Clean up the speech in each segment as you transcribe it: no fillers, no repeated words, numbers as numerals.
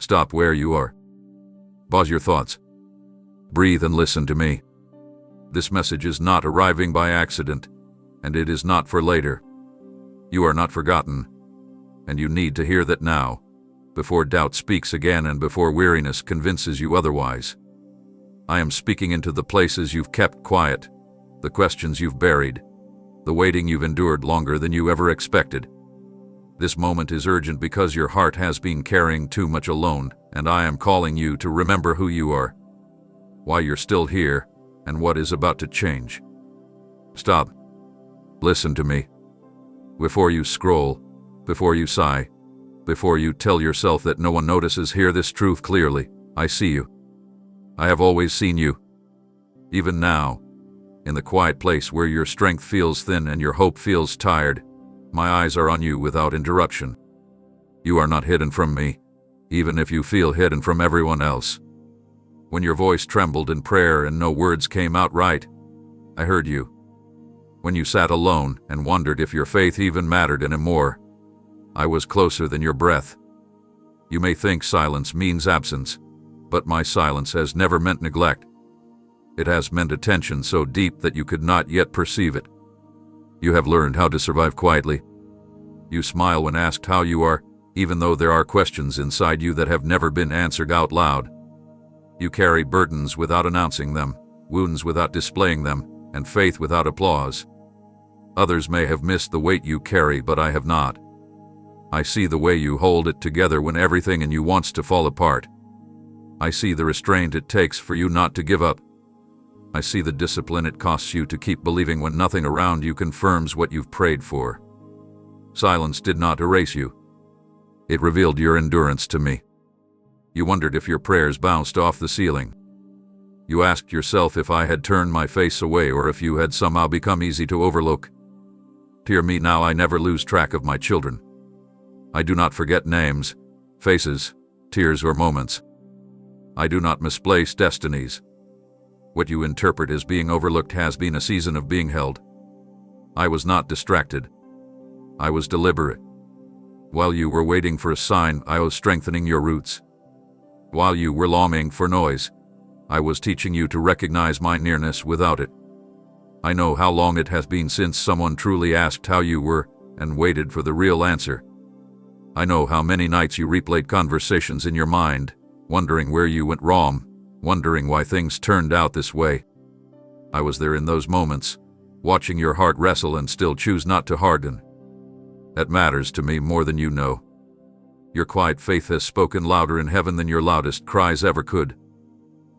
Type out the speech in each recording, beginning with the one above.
Stop where you are. Pause your thoughts. Breathe and listen to me. This message is not arriving by accident, and it is not for later. You are not forgotten, and you need to hear that now, before doubt speaks again and before weariness convinces you otherwise. I am speaking into the places you've kept quiet, the questions you've buried, the waiting you've endured longer than you ever expected. This moment is urgent because your heart has been carrying too much alone, and I am calling you to remember who you are, why you're still here, and what is about to change. Stop. Listen to me. Before you scroll, before you sigh, before you tell yourself that no one notices, hear this truth clearly. I see you. I have always seen you. Even now, in the quiet place where your strength feels thin and your hope feels tired, my eyes are on you without interruption. You are not hidden from me, even if you feel hidden from everyone else. When your voice trembled in prayer and no words came out right, I heard you. When you sat alone and wondered if your faith even mattered anymore, I was closer than your breath. You may think silence means absence, but my silence has never meant neglect. It has meant attention so deep that you could not yet perceive it. You have learned how to survive quietly. You smile when asked how you are, even though there are questions inside you that have never been answered out loud. You carry burdens without announcing them, wounds without displaying them, and faith without applause. Others may have missed the weight you carry, but I have not. I see the way you hold it together when everything in you wants to fall apart. I see the restraint it takes for you not to give up. I see the discipline it costs you to keep believing when nothing around you confirms what you've prayed for. Silence did not erase you. It revealed your endurance to me. You wondered if your prayers bounced off the ceiling. You asked yourself if I had turned my face away or if you had somehow become easy to overlook. Hear me now, I never lose track of my children. I do not forget names, faces, tears, or moments. I do not misplace destinies. What you interpret as being overlooked has been a season of being held. I was not distracted. I was deliberate. While you were waiting for a sign, I was strengthening your roots. While you were longing for noise, I was teaching you to recognize my nearness without it. I know how long it has been since someone truly asked how you were and waited for the real answer. I know how many nights you replayed conversations in your mind, wondering where you went wrong, wondering why things turned out this way. I was there in those moments, watching your heart wrestle and still choose not to harden. That matters to me more than you know. Your quiet faith has spoken louder in heaven than your loudest cries ever could.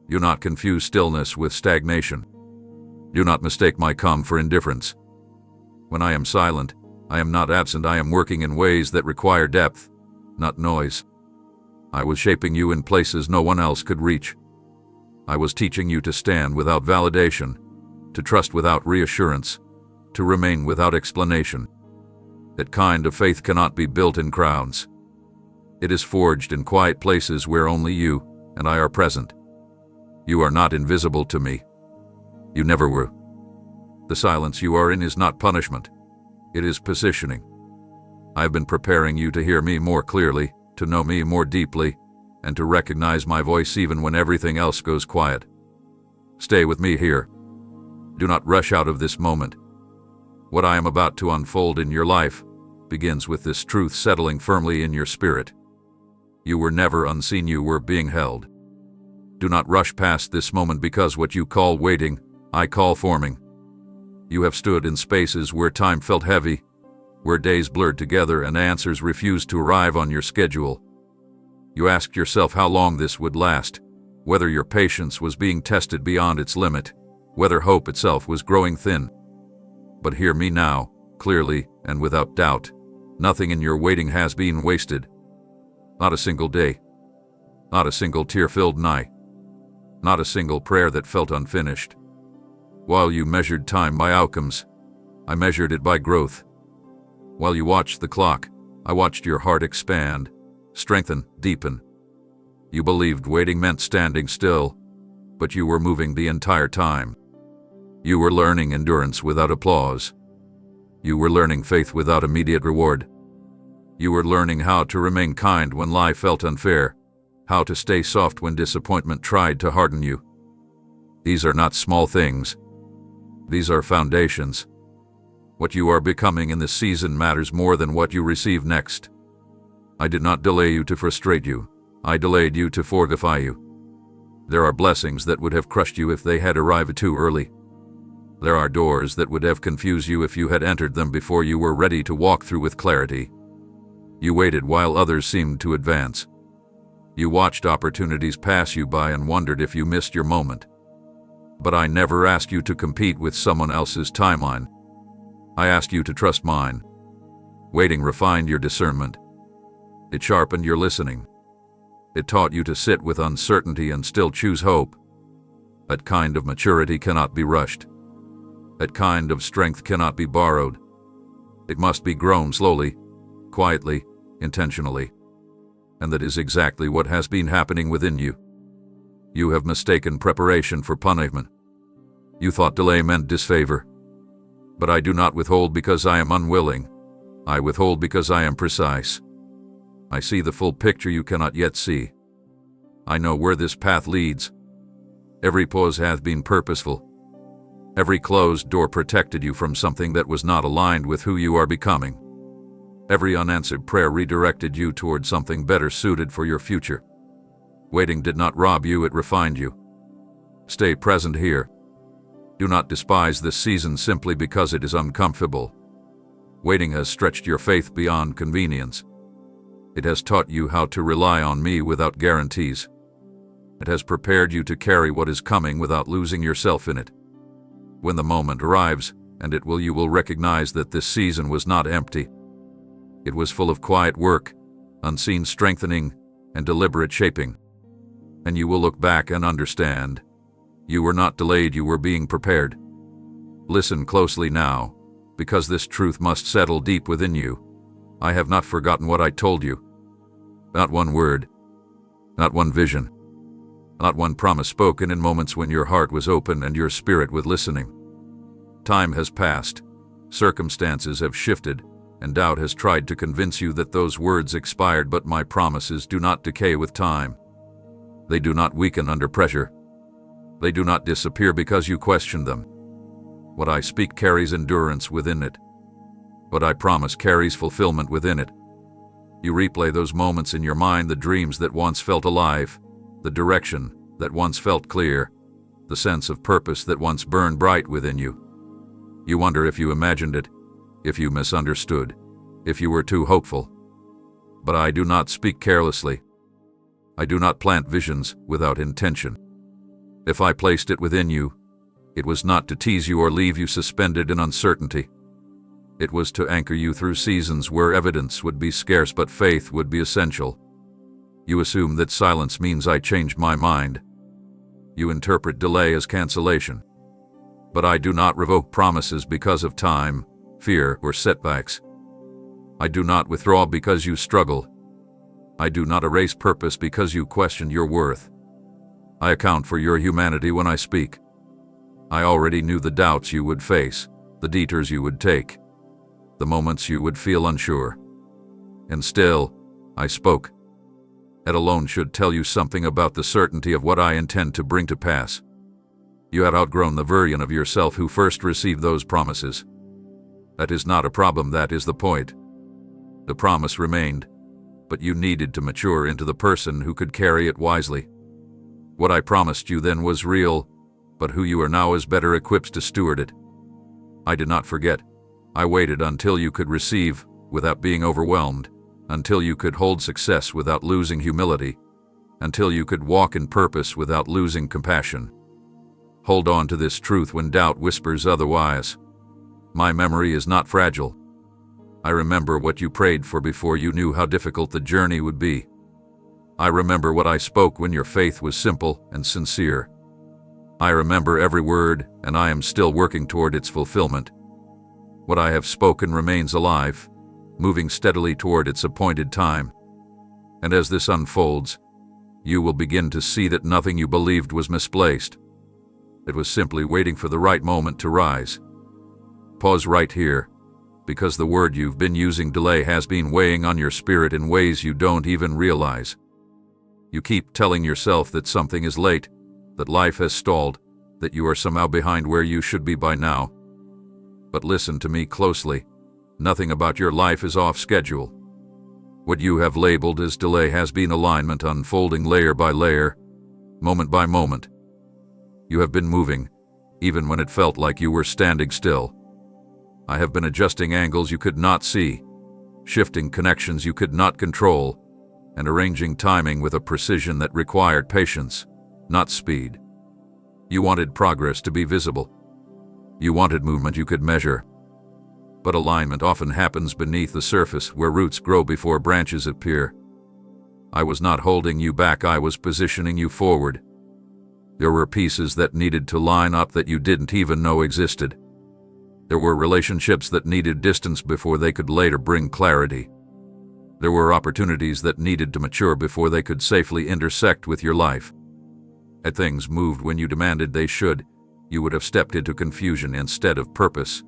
Do not confuse stillness with stagnation. Do not mistake my calm for indifference. When I am silent, I am not absent. I am working in ways that require depth, not noise. I was shaping you in places no one else could reach. I was teaching you to stand without validation, to trust without reassurance, to remain without explanation. That kind of faith cannot be built in crowds. It is forged in quiet places where only you and I are present. You are not invisible to me. You never were. The silence you are in is not punishment. It is positioning. I've been preparing you to hear me more clearly, to know me more deeply, and to recognize my voice even when everything else goes quiet. Stay with me here. Do not rush out of this moment. What I am about to unfold in your life begins with this truth settling firmly in your spirit. You were never unseen, you were being held. Do not rush past this moment because what you call waiting, I call forming. You have stood in spaces where time felt heavy, where days blurred together and answers refused to arrive on your schedule. You asked yourself how long this would last, whether your patience was being tested beyond its limit, whether hope itself was growing thin. But hear me now, clearly and without doubt. Nothing in your waiting has been wasted. Not a single day. Not a single tear-filled night. Not a single prayer that felt unfinished. While you measured time by outcomes, I measured it by growth. While you watched the clock, I watched your heart expand, strengthen, deepen. You believed waiting meant standing still, but you were moving the entire time. You were learning endurance without applause. You were learning faith without immediate reward. You were learning how to remain kind when life felt unfair, how to stay soft when disappointment tried to harden you. These are not small things. These are foundations. What you are becoming in this season matters more than what you receive next. I did not delay you to frustrate you. I delayed you to fortify you. There are blessings that would have crushed you if they had arrived too early. There are doors that would have confused you if you had entered them before you were ready to walk through with clarity. You waited while others seemed to advance. You watched opportunities pass you by and wondered if you missed your moment. But I never asked you to compete with someone else's timeline. I asked you to trust mine. Waiting refined your discernment. It sharpened your listening. It taught you to sit with uncertainty and still choose hope. That kind of maturity cannot be rushed. That kind of strength cannot be borrowed. It must be grown slowly, quietly, intentionally. And that is exactly what has been happening within you. You have mistaken preparation for punishment. You thought delay meant disfavor. But I do not withhold because I am unwilling. I withhold because I am precise. I see the full picture you cannot yet see. I know where this path leads. Every pause hath been purposeful. Every closed door protected you from something that was not aligned with who you are becoming. Every unanswered prayer redirected you toward something better suited for your future. Waiting did not rob you, it refined you. Stay present here. Do not despise this season simply because it is uncomfortable. Waiting has stretched your faith beyond convenience. It has taught you how to rely on me without guarantees. It has prepared you to carry what is coming without losing yourself in it. When the moment arrives, and it will, you will recognize that this season was not empty. It was full of quiet work, unseen strengthening, and deliberate shaping. And you will look back and understand. You were not delayed, you were being prepared. Listen closely now, because this truth must settle deep within you. I have not forgotten what I told you. Not one word. Not one vision. Not one promise spoken in moments when your heart was open and your spirit was listening. Time has passed. Circumstances have shifted, and doubt has tried to convince you that those words expired, but my promises do not decay with time. They do not weaken under pressure. They do not disappear because you question them. What I speak carries endurance within it. What I promise carries fulfillment within it. You replay those moments in your mind, the dreams that once felt alive, the direction that once felt clear, the sense of purpose that once burned bright within you. You wonder if you imagined it, if you misunderstood, if you were too hopeful. But I do not speak carelessly. I do not plant visions without intention. If I placed it within you, it was not to tease you or leave you suspended in uncertainty. It was to anchor you through seasons where evidence would be scarce but faith would be essential. You assume that silence means I changed my mind. You interpret delay as cancellation. But I do not revoke promises because of time, fear, or setbacks. I do not withdraw because you struggle. I do not erase purpose because you question your worth. I account for your humanity when I speak. I already knew the doubts you would face, the detours you would take, the moments you would feel unsure. And still, I spoke. It alone should tell you something about the certainty of what I intend to bring to pass. You have outgrown the version of yourself who first received those promises. That is not a problem, that is the point. The promise remained, but you needed to mature into the person who could carry it wisely. What I promised you then was real, but who you are now is better equipped to steward it. I did not forget. I waited until you could receive without being overwhelmed, until you could hold success without losing humility, until you could walk in purpose without losing compassion. Hold on to this truth when doubt whispers otherwise. My memory is not fragile. I remember what you prayed for before you knew how difficult the journey would be. I remember what I spoke when your faith was simple and sincere. I remember every word, and I am still working toward its fulfillment. What I have spoken remains alive, moving steadily toward its appointed time. And as this unfolds, you will begin to see that nothing you believed was misplaced. It was simply waiting for the right moment to rise. Pause right here, because the word you've been using, delay, has been weighing on your spirit in ways you don't even realize. You keep telling yourself that something is late, that life has stalled, that you are somehow behind where you should be by now. But listen to me closely. Nothing about your life is off schedule. What you have labeled as delay has been alignment unfolding layer by layer, moment by moment. You have been moving, even when it felt like you were standing still. I have been adjusting angles you could not see, shifting connections you could not control, and arranging timing with a precision that required patience, not speed. You wanted progress to be visible. You wanted movement you could measure. But alignment often happens beneath the surface, where roots grow before branches appear. I was not holding you back, I was positioning you forward. There were pieces that needed to line up that you didn't even know existed. There were relationships that needed distance before they could later bring clarity. There were opportunities that needed to mature before they could safely intersect with your life. Had things moved when you demanded they should, you would have stepped into confusion instead of purpose,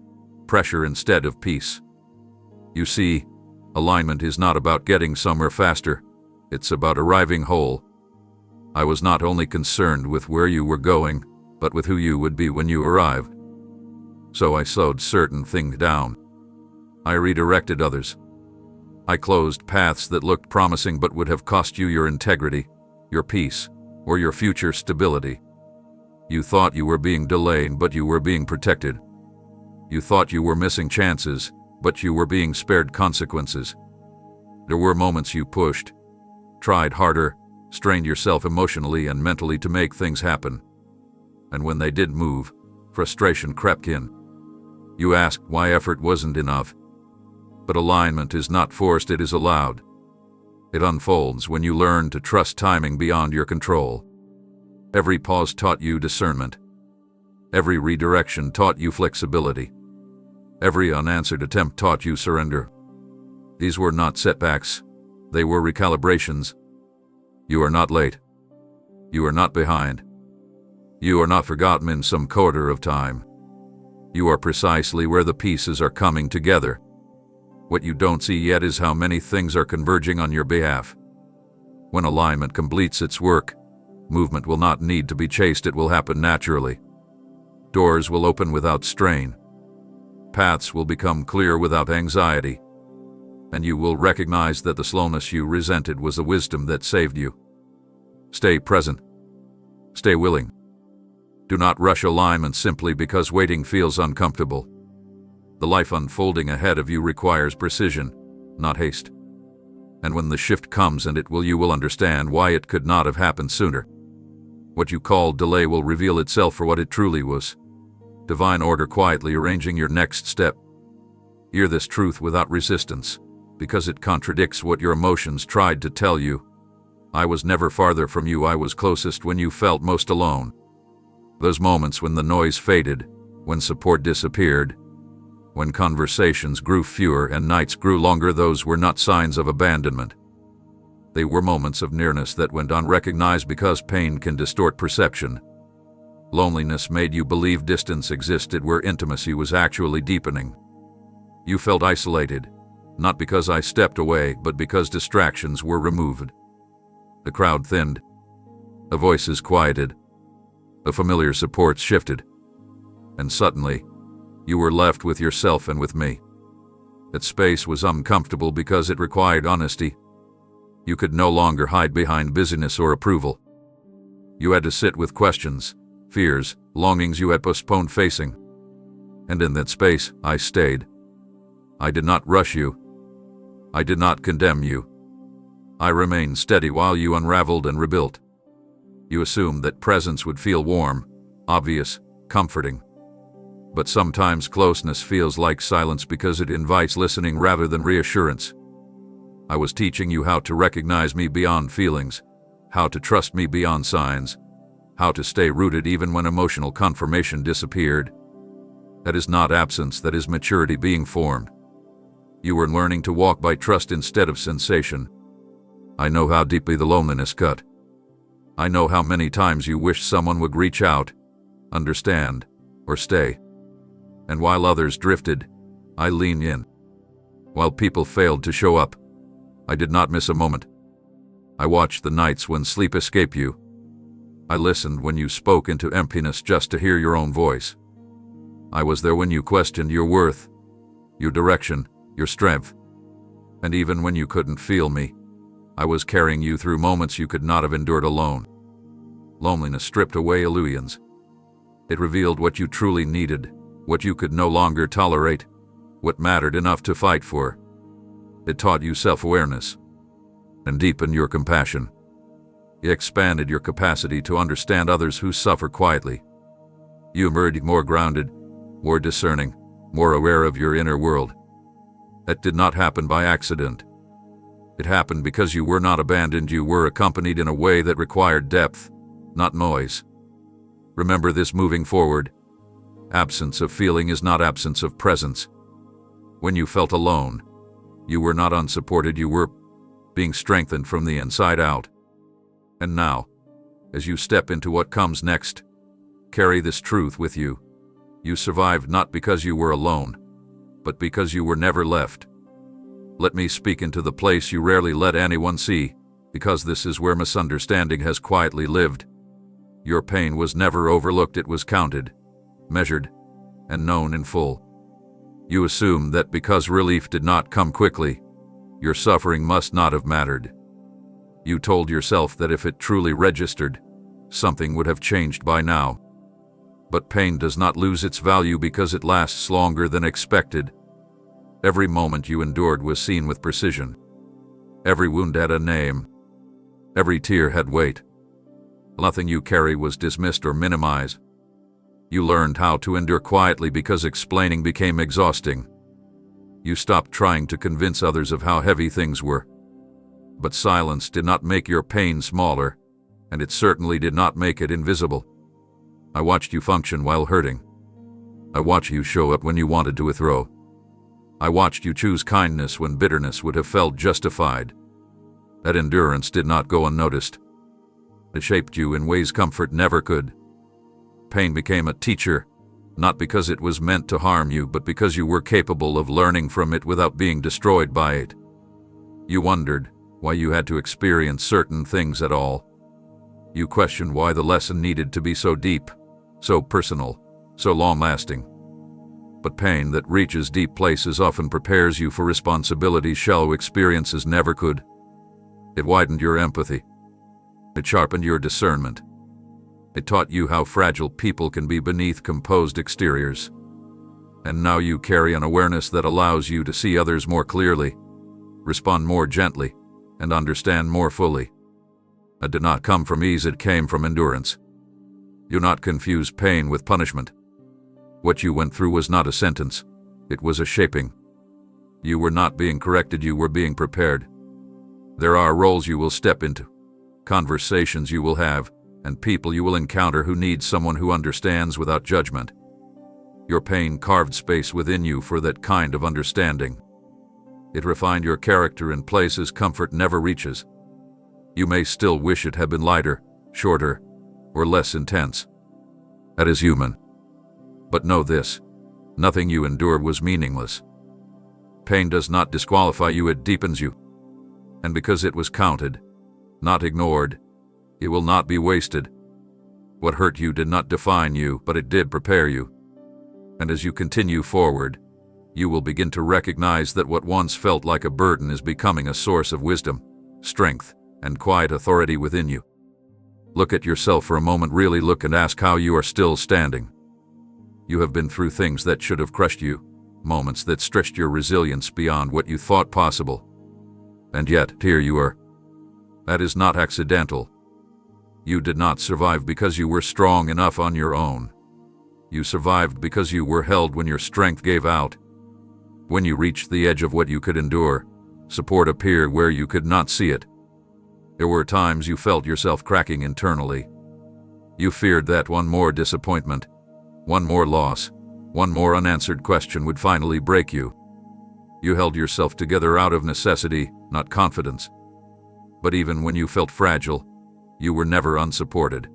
pressure instead of peace. You see, alignment is not about getting somewhere faster, it's about arriving whole. I was not only concerned with where you were going, but with who you would be when you arrived. So I slowed certain things down. I redirected others. I closed paths that looked promising but would have cost you your integrity, your peace, or your future stability. You thought you were being delayed, but you were being protected. You thought you were missing chances, but you were being spared consequences. There were moments you pushed, tried harder, strained yourself emotionally and mentally to make things happen. And when they didn't move, frustration crept in. You asked why effort wasn't enough. But alignment is not forced, it is allowed. It unfolds when you learn to trust timing beyond your control. Every pause taught you discernment. Every redirection taught you flexibility. Every unanswered attempt taught you surrender. These were not setbacks, they were recalibrations. You are not late. You are not behind. You are not forgotten in some quarter of time. You are precisely where the pieces are coming together. What you don't see yet is how many things are converging on your behalf. When alignment completes its work, movement will not need to be chased, it will happen naturally. Doors will open without strain. Paths will become clear without anxiety. And you will recognize that the slowness you resented was the wisdom that saved you. Stay present. Stay willing. Do not rush alignment simply because waiting feels uncomfortable. The life unfolding ahead of you requires precision, not haste. And when the shift comes, and you will understand why it could not have happened sooner. What you called delay will reveal itself for what it truly was. Divine order quietly arranging your next step. Hear this truth without resistance, because it contradicts what your emotions tried to tell you. I was never farther from you, I was closest when you felt most alone. Those moments when the noise faded, when support disappeared, when conversations grew fewer and nights grew longer, those were not signs of abandonment. They were moments of nearness that went unrecognized because pain can distort perception. Loneliness made you believe distance existed where intimacy was actually deepening. You felt isolated, not because I stepped away, but because distractions were removed. The crowd thinned. The voices quieted. The familiar supports shifted. And suddenly, you were left with yourself and with me. That space was uncomfortable because it required honesty. You could no longer hide behind busyness or approval. You had to sit with questions, fears, longings you had postponed facing. And in that space, I stayed. I did not rush you. I did not condemn you. I remained steady while you unraveled and rebuilt. You assumed that presence would feel warm, obvious, comforting. But sometimes closeness feels like silence because it invites listening rather than reassurance. I was teaching you how to recognize me beyond feelings, how to trust me beyond signs, how to stay rooted even when emotional confirmation disappeared. That is not absence, that is maturity being formed. You were learning to walk by trust instead of sensation. I know how deeply the loneliness cut. I know how many times you wished someone would reach out, understand, or stay. And while others drifted, I leaned in. While people failed to show up, I did not miss a moment. I watched the nights when sleep escaped you. I listened when you spoke into emptiness just to hear your own voice. I was there when you questioned your worth, your direction, your strength. And even when you couldn't feel me, I was carrying you through moments you could not have endured alone. Loneliness stripped away illusions. It revealed what you truly needed, what you could no longer tolerate, what mattered enough to fight for. It taught you self-awareness and deepened your compassion. It expanded your capacity to understand others who suffer quietly. You emerged more grounded, more discerning, more aware of your inner world. That did not happen by accident. It happened because you were not abandoned, you were accompanied in a way that required depth, not noise. Remember this moving forward. Absence of feeling is not absence of presence. When you felt alone, you were not unsupported, you were being strengthened from the inside out. And now, as you step into what comes next, carry this truth with you. You survived not because you were alone, but because you were never left. Let me speak into the place you rarely let anyone see, because this is where misunderstanding has quietly lived. Your pain was never overlooked, it was counted, measured, and known in full. You assumed that because relief did not come quickly, your suffering must not have mattered. You told yourself that if it truly registered, something would have changed by now. But pain does not lose its value because it lasts longer than expected. Every moment you endured was seen with precision. Every wound had a name. Every tear had weight. Nothing you carry was dismissed or minimized. You learned how to endure quietly because explaining became exhausting. You stopped trying to convince others of how heavy things were. But silence did not make your pain smaller, and it certainly did not make it invisible. I watched you function while hurting. I watched you show up when you wanted to withdraw. I watched you choose kindness when bitterness would have felt justified. That endurance did not go unnoticed. It shaped you in ways comfort never could. Pain became a teacher, not because it was meant to harm you, but because you were capable of learning from it without being destroyed by it. You wondered why you had to experience certain things at all. You questioned why the lesson needed to be so deep, so personal, so long-lasting. But pain that reaches deep places often prepares you for responsibilities shallow experiences never could. It widened your empathy. It sharpened your discernment. It taught you how fragile people can be beneath composed exteriors. And now you carry an awareness that allows you to see others more clearly, respond more gently, and understand more fully. It did not come from ease, it came from endurance. Do not confuse pain with punishment. What you went through was not a sentence, it was a shaping. You were not being corrected, you were being prepared. There are roles you will step into, conversations you will have, and people you will encounter who need someone who understands without judgment. Your pain carved space within you for that kind of understanding. It refined your character in places comfort never reaches. You may still wish it had been lighter, shorter, or less intense. That is human. But know this, nothing you endured was meaningless. Pain does not disqualify you, it deepens you. And because it was counted, not ignored, it will not be wasted. What hurt you did not define you, but it did prepare you. And as you continue forward, you will begin to recognize that what once felt like a burden is becoming a source of wisdom, strength, and quiet authority within you. Look at yourself for a moment, really look, and ask how you are still standing. You have been through things that should have crushed you, moments that stretched your resilience beyond what you thought possible. And yet, here you are. That is not accidental. You did not survive because you were strong enough on your own. You survived because you were held when your strength gave out. When you reached the edge of what you could endure, support appeared where you could not see it. There were times you felt yourself cracking internally. You feared that one more disappointment, one more loss, one more unanswered question would finally break you. You held yourself together out of necessity, not confidence. But even when you felt fragile, you were never unsupported.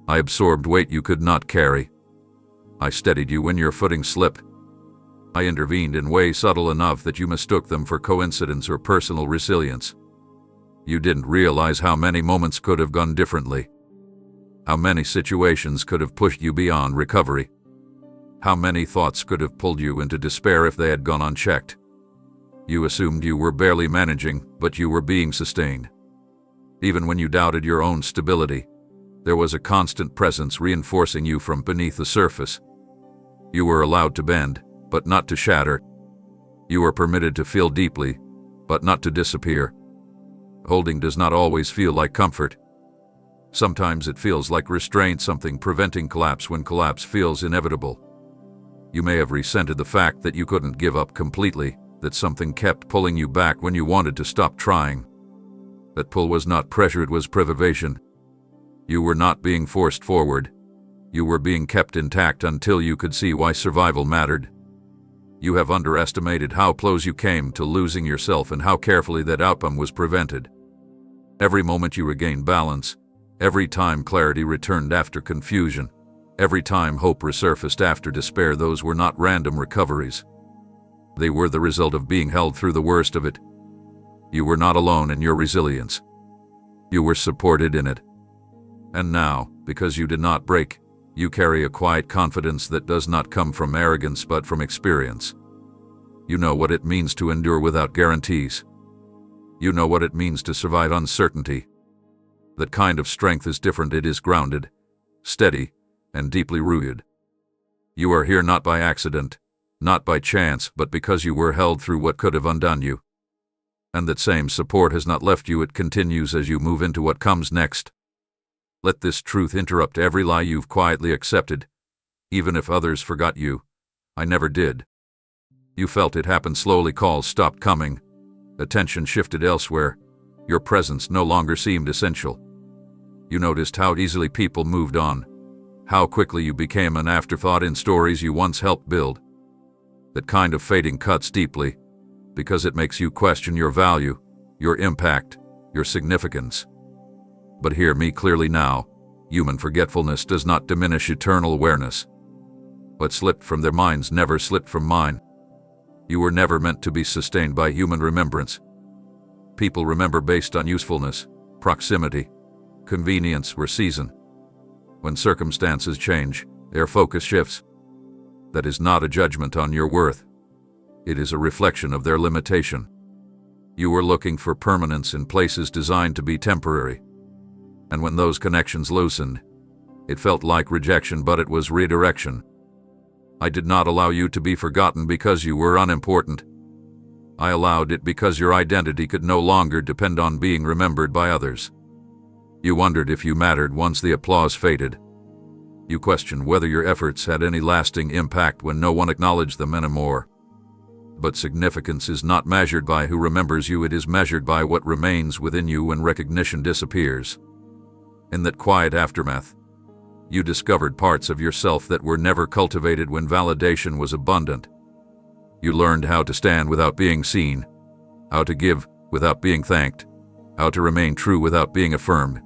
I absorbed weight you could not carry. I steadied you when your footing slipped. I intervened in ways subtle enough that you mistook them for coincidence or personal resilience. You didn't realize how many moments could have gone differently. How many situations could have pushed you beyond recovery. How many thoughts could have pulled you into despair if they had gone unchecked. You assumed you were barely managing, but you were being sustained. Even when you doubted your own stability, there was a constant presence reinforcing you from beneath the surface. You were allowed to bend, but not to shatter. You were permitted to feel deeply, but not to disappear. Holding does not always feel like comfort. Sometimes it feels like restraint, something preventing collapse when collapse feels inevitable. You may have resented the fact that you couldn't give up completely, that something kept pulling you back when you wanted to stop trying. That pull was not pressure, it was privation. You were not being forced forward. You were being kept intact until you could see why survival mattered. You have underestimated how close you came to losing yourself and how carefully that outcome was prevented. Every moment you regained balance, every time clarity returned after confusion, every time hope resurfaced after despair, those were not random recoveries. They were the result of being held through the worst of it. You were not alone in your resilience. You were supported in it. And now, because you did not break, you carry a quiet confidence that does not come from arrogance but from experience. You know what it means to endure without guarantees. You know what it means to survive uncertainty. That kind of strength is different. It is grounded, steady, and deeply rooted. You are here not by accident, not by chance, but because you were held through what could have undone you. And that same support has not left you. It continues as you move into what comes next. Let this truth interrupt every lie you've quietly accepted. Even if others forgot you, I never did. You felt it happen slowly. Calls stopped coming. Attention shifted elsewhere. Your presence no longer seemed essential. You noticed how easily people moved on. How quickly you became an afterthought in stories you once helped build. That kind of fading cuts deeply, because it makes you question your value, your impact, your significance. But hear me clearly now, human forgetfulness does not diminish eternal awareness. What slipped from their minds never slipped from mine. You were never meant to be sustained by human remembrance. People remember based on usefulness, proximity, convenience, or season. When circumstances change, their focus shifts. That is not a judgment on your worth. It is a reflection of their limitation. You were looking for permanence in places designed to be temporary. And when those connections loosened, it felt like rejection, but it was redirection. I did not allow you to be forgotten because you were unimportant. I allowed it because your identity could no longer depend on being remembered by others. You wondered if you mattered once the applause faded. You questioned whether your efforts had any lasting impact when no one acknowledged them anymore. But significance is not measured by who remembers you, it is measured by what remains within you when recognition disappears. In that quiet aftermath, you discovered parts of yourself that were never cultivated when validation was abundant. You learned how to stand without being seen, how to give without being thanked, how to remain true without being affirmed.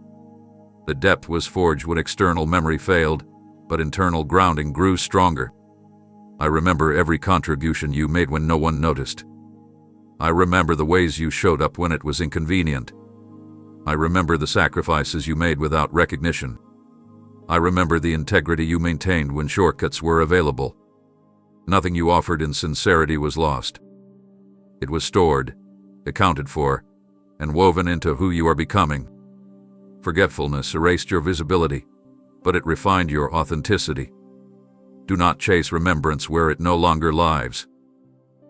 The depth was forged when external memory failed, but internal grounding grew stronger. I remember every contribution you made when no one noticed. I remember the ways you showed up when it was inconvenient. I remember the sacrifices you made without recognition. I remember the integrity you maintained when shortcuts were available. Nothing you offered in sincerity was lost. It was stored, accounted for, and woven into who you are becoming. Forgetfulness erased your visibility, but it refined your authenticity. Do not chase remembrance where it no longer lives.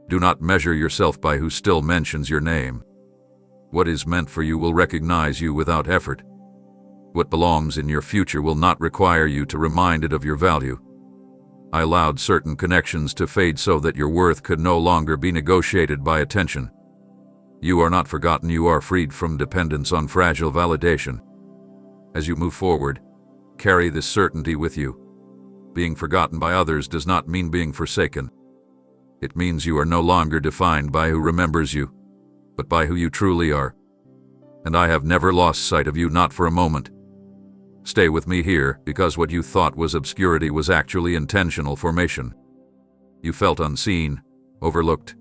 Do not measure yourself by who still mentions your name. What is meant for you will recognize you without effort. What belongs in your future will not require you to remind it of your value. I allowed certain connections to fade so that your worth could no longer be negotiated by attention. You are not forgotten, you are freed from dependence on fragile validation. As you move forward, carry this certainty with you. Being forgotten by others does not mean being forsaken. It means you are no longer defined by who remembers you, but by who you truly are. And I have never lost sight of you, not for a moment. Stay with me here, because what you thought was obscurity was actually intentional formation. You felt unseen, overlooked,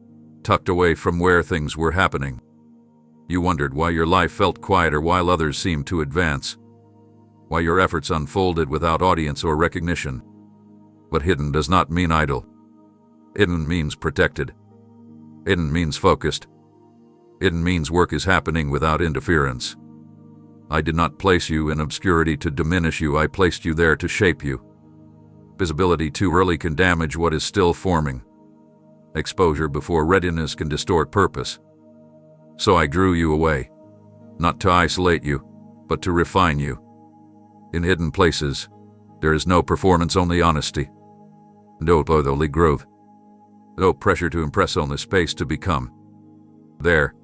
tucked away from where things were happening. You wondered why your life felt quieter while others seemed to advance, why your efforts unfolded without audience or recognition. But hidden does not mean idle. Hidden means protected. Hidden means focused. Hidden means work is happening without interference. I did not place you in obscurity to diminish you, I placed you there to shape you. Visibility too early can damage what is still forming. Exposure before readiness can distort purpose. So I drew you away, not to isolate you, but to refine you. In hidden places, there is no performance, only honesty. No only growth. No pressure to impress, only space to become. There,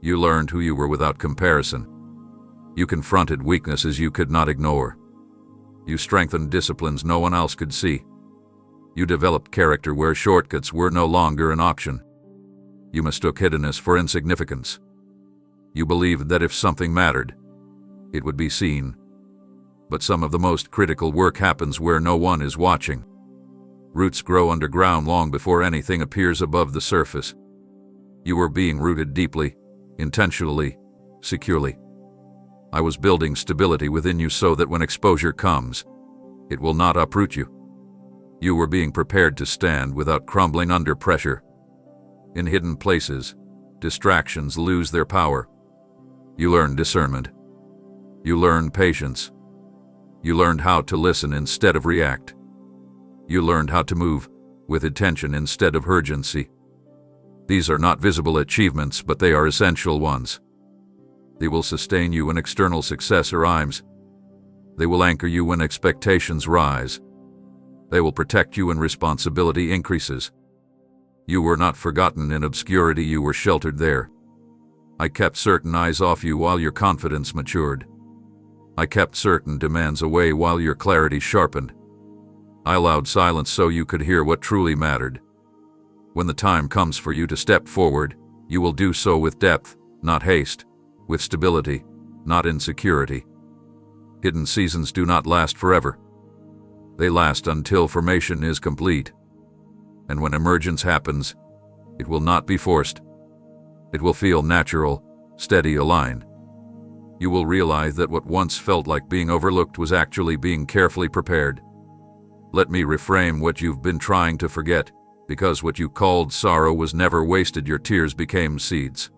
you learned who you were without comparison. You confronted weaknesses you could not ignore. You strengthened disciplines no one else could see. You developed character where shortcuts were no longer an option. You mistook hiddenness for insignificance. You believed that if something mattered, it would be seen. But some of the most critical work happens where no one is watching. Roots grow underground long before anything appears above the surface. You were being rooted deeply, intentionally, securely. I was building stability within you so that when exposure comes, it will not uproot you. You were being prepared to stand without crumbling under pressure. In hidden places, distractions lose their power. You learned discernment. You learned patience. You learned how to listen instead of react. You learned how to move with attention instead of urgency. These are not visible achievements, but they are essential ones. They will sustain you when external success arrives. They will anchor you when expectations rise. They will protect you when responsibility increases. You were not forgotten in obscurity, you were sheltered there. I kept certain eyes off you while your confidence matured. I kept certain demands away while your clarity sharpened. I allowed silence so you could hear what truly mattered. When the time comes for you to step forward, you will do so with depth, not haste, with stability, not insecurity. Hidden seasons do not last forever. They last until formation is complete. And when emergence happens, it will not be forced. It will feel natural, steady, aligned. You will realize that what once felt like being overlooked was actually being carefully prepared. Let me reframe what you've been trying to forget, because what you called sorrow was never wasted. Your tears became seeds.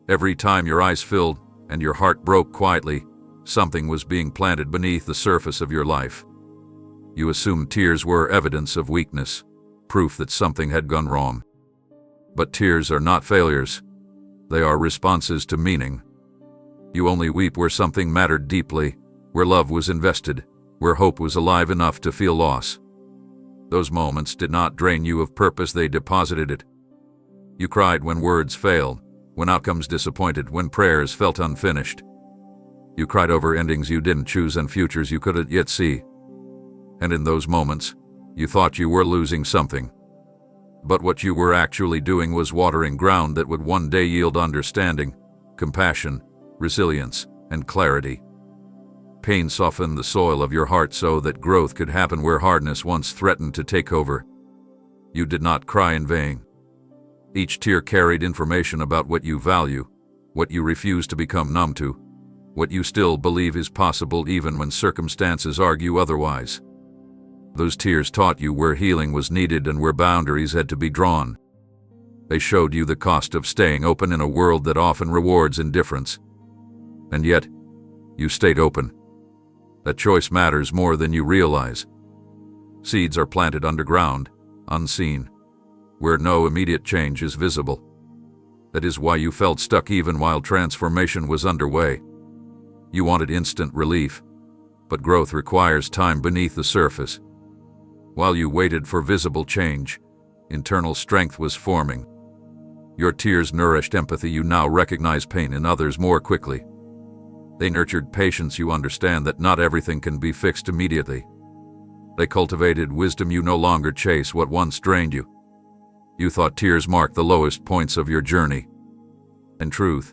Every time your eyes filled and your heart broke quietly, something was being planted beneath the surface of your life. You assumed tears were evidence of weakness, proof that something had gone wrong. But tears are not failures. They are responses to meaning. You only weep where something mattered deeply, where love was invested, where hope was alive enough to feel loss. Those moments did not drain you of purpose, they deposited it. You cried when words failed, when outcomes disappointed, when prayers felt unfinished. You cried over endings you didn't choose and futures you couldn't yet see. And in those moments, you thought you were losing something. But what you were actually doing was watering ground that would one day yield understanding, compassion, resilience, and clarity. Pain softened the soil of your heart so that growth could happen where hardness once threatened to take over. You did not cry in vain. Each tear carried information about what you value, what you refuse to become numb to, what you still believe is possible even when circumstances argue otherwise. Those tears taught you where healing was needed and where boundaries had to be drawn. They showed you the cost of staying open in a world that often rewards indifference. And yet, you stayed open. That choice matters more than you realize. Seeds are planted underground, unseen, where no immediate change is visible. That is why you felt stuck even while transformation was underway. You wanted instant relief, but growth requires time beneath the surface. While you waited for visible change, internal strength was forming. Your tears nourished empathy. You now recognize pain in others more quickly. They nurtured patience. You understand that not everything can be fixed immediately. They cultivated wisdom. You no longer chase what once drained you. You thought tears marked the lowest points of your journey. In truth,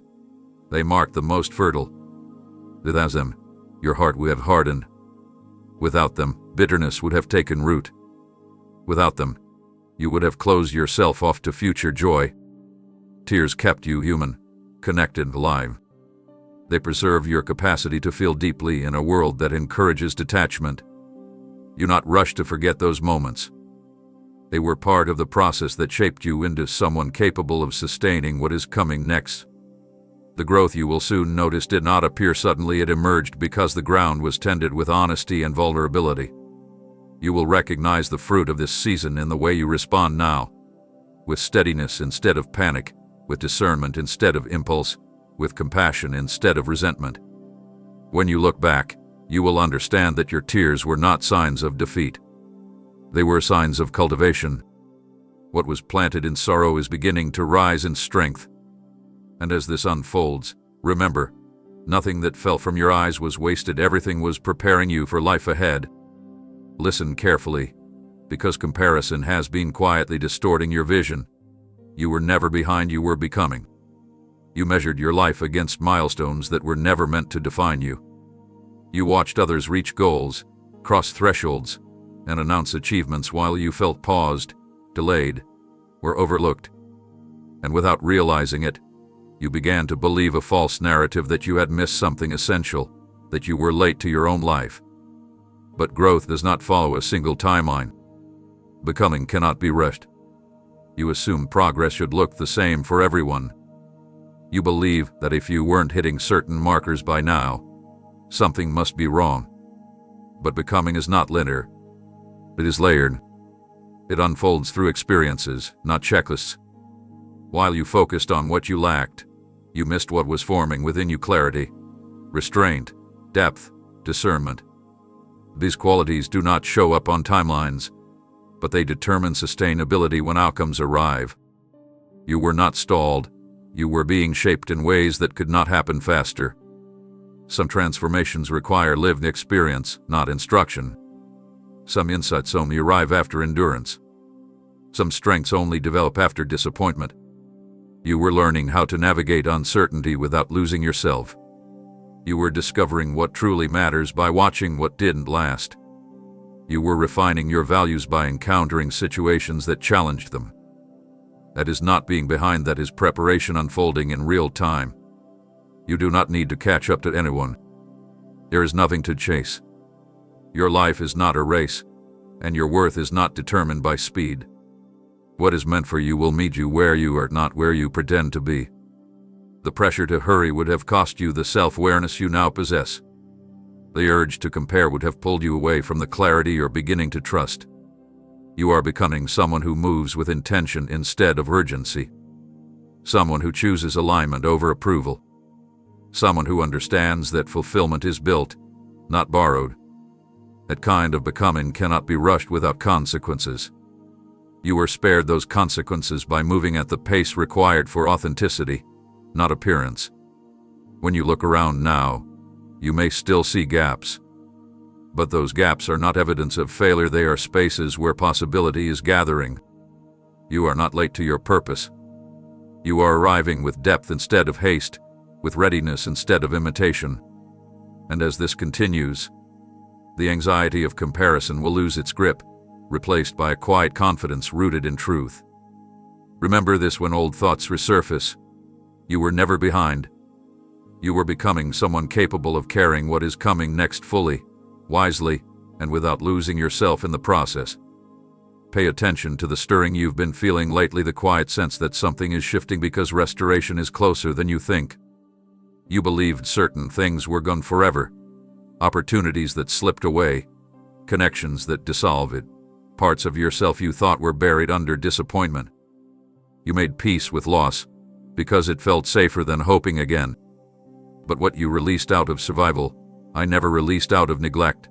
they marked the most fertile. Without them, your heart would have hardened. Without them, bitterness would have taken root. Without them, you would have closed yourself off to future joy. Tears kept you human. connected, alive. They preserve your capacity to feel deeply in a world that encourages detachment. You not rush to forget those moments. They were part of the process that shaped you into someone capable of sustaining what is coming next. The growth you will soon notice did not appear suddenly. It emerged because the ground was tended with honesty and vulnerability. You will recognize the fruit of this season in the way you respond now, with steadiness instead of panic, with discernment instead of impulse, with compassion instead of resentment. When you look back, you will understand that your tears were not signs of defeat. They were signs of cultivation. What was planted in sorrow is beginning to rise in strength. And as this unfolds, remember, nothing that fell from your eyes was wasted. Everything was preparing you for life ahead. Listen carefully, because comparison has been quietly distorting your vision. You were never behind, you were becoming. You measured your life against milestones that were never meant to define you. You watched others reach goals, cross thresholds, and announce achievements while you felt paused, delayed, or overlooked. And without realizing it, you began to believe a false narrative that you had missed something essential, that you were late to your own life. But growth does not follow a single timeline. Becoming cannot be rushed. You assume progress should look the same for everyone. You believe that if you weren't hitting certain markers by now, something must be wrong. But becoming is not linear. It is layered. It unfolds through experiences, not checklists. While you focused on what you lacked, you missed what was forming within you: clarity, restraint, depth, discernment. These qualities do not show up on timelines, but they determine sustainability when outcomes arrive. You were not stalled. You were being shaped in ways that could not happen faster. Some transformations require lived experience, not instruction. Some insights only arrive after endurance. Some strengths only develop after disappointment. You were learning how to navigate uncertainty without losing yourself. You were discovering what truly matters by watching what didn't last. You were refining your values by encountering situations that challenged them. That is not being behind, that is preparation unfolding in real time. You do not need to catch up to anyone. There is nothing to chase. Your life is not a race, and your worth is not determined by speed. What is meant for you will meet you where you are, not where you pretend to be. The pressure to hurry would have cost you the self-awareness you now possess. The urge to compare would have pulled you away from the clarity you're beginning to trust. You are becoming someone who moves with intention instead of urgency. Someone who chooses alignment over approval. Someone who understands that fulfillment is built, not borrowed. That kind of becoming cannot be rushed without consequences. You were spared those consequences by moving at the pace required for authenticity, not appearance. When you look around now, you may still see gaps. But those gaps are not evidence of failure, they are spaces where possibility is gathering. You are not late to your purpose. You are arriving with depth instead of haste, with readiness instead of imitation. And as this continues, the anxiety of comparison will lose its grip, replaced by a quiet confidence rooted in truth. Remember this when old thoughts resurface. You were never behind. You were becoming someone capable of carrying what is coming next fully, wisely, and without losing yourself in the process. Pay attention to the stirring you've been feeling lately, the quiet sense that something is shifting because restoration is closer than you think. You believed certain things were gone forever, opportunities that slipped away, connections that dissolved, parts of yourself you thought were buried under disappointment. You made peace with loss because it felt safer than hoping again. But what you released out of survival, I never released out of neglect.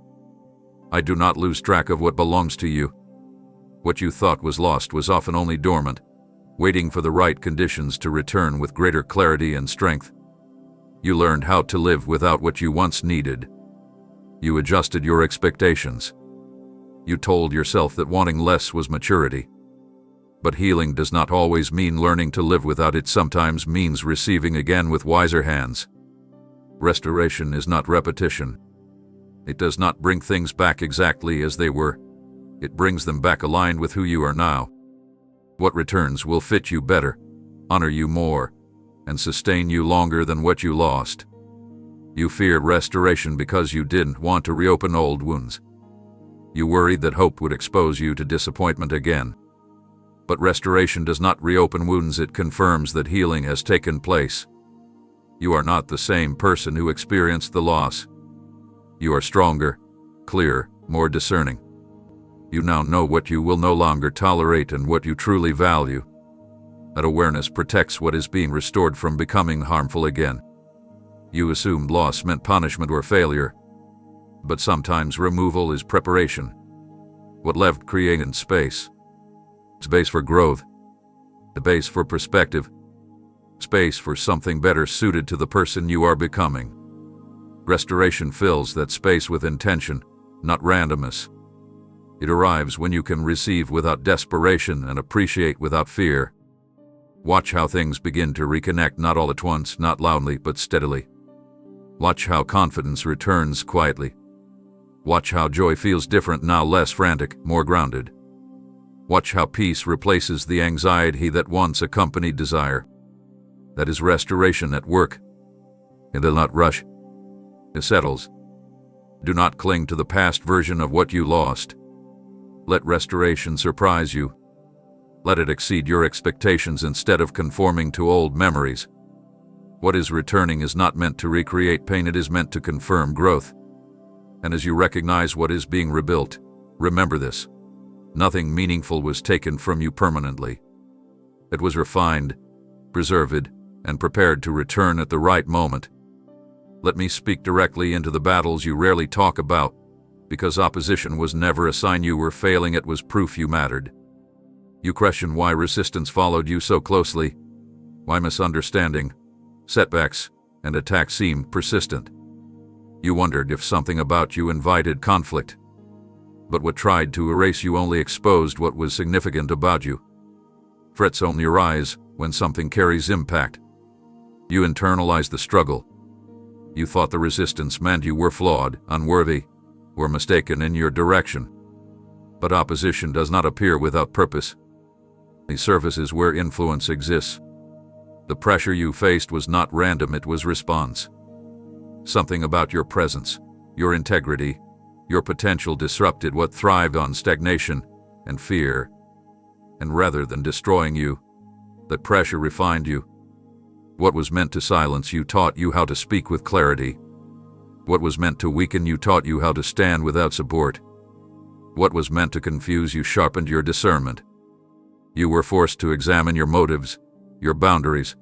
I do not lose track of what belongs to you. What you thought was lost was often only dormant, waiting for the right conditions to return with greater clarity and strength. You learned how to live without what you once needed. You adjusted your expectations. You told yourself that wanting less was maturity. But healing does not always mean learning to live without, it sometimes means receiving again with wiser hands. Restoration is not repetition. It does not bring things back exactly as they were. It brings them back aligned with who you are now. What returns will fit you better, honor you more, and sustain you longer than what you lost. You feared restoration because you didn't want to reopen old wounds. You worried that hope would expose you to disappointment again. But restoration does not reopen wounds, it confirms that healing has taken place. You are not the same person who experienced the loss. You are stronger, clearer, more discerning. You now know what you will no longer tolerate and what you truly value. That awareness protects what is being restored from becoming harmful again. You assumed loss meant punishment or failure, but sometimes removal is preparation. What left created space. Space for growth, space for perspective, space for something better suited to the person you are becoming. Restoration fills that space with intention, not randomness. It arrives when you can receive without desperation and appreciate without fear. Watch how things begin to reconnect, not all at once, not loudly, but steadily. Watch how confidence returns quietly. Watch how joy feels different now, less frantic, more grounded. Watch how peace replaces the anxiety that once accompanied desire. That is restoration at work. It will not rush. It settles. Do not cling to the past version of what you lost. Let restoration surprise you. Let it exceed your expectations instead of conforming to old memories. What is returning is not meant to recreate pain, it is meant to confirm growth. And as you recognize what is being rebuilt, remember this. Nothing meaningful was taken from you permanently. It was refined, preserved, and prepared to return at the right moment. Let me speak directly into the battles you rarely talk about, because opposition was never a sign you were failing, it was proof you mattered. You question why resistance followed you so closely, why misunderstanding, setbacks, and attacks seemed persistent. You wondered if something about you invited conflict. But what tried to erase you only exposed what was significant about you. Threats only arise when something carries impact. You internalized the struggle. You thought the resistance meant you were flawed, unworthy, or mistaken in your direction. But opposition does not appear without purpose. The surface is where influence exists. The pressure you faced was not random, it was response. Something about your presence, your integrity, your potential disrupted what thrived on stagnation and fear. And rather than destroying you, that pressure refined you. What was meant to silence you taught you how to speak with clarity. What was meant to weaken you taught you how to stand without support. What was meant to confuse you sharpened your discernment. You were forced to examine your motives, your boundaries,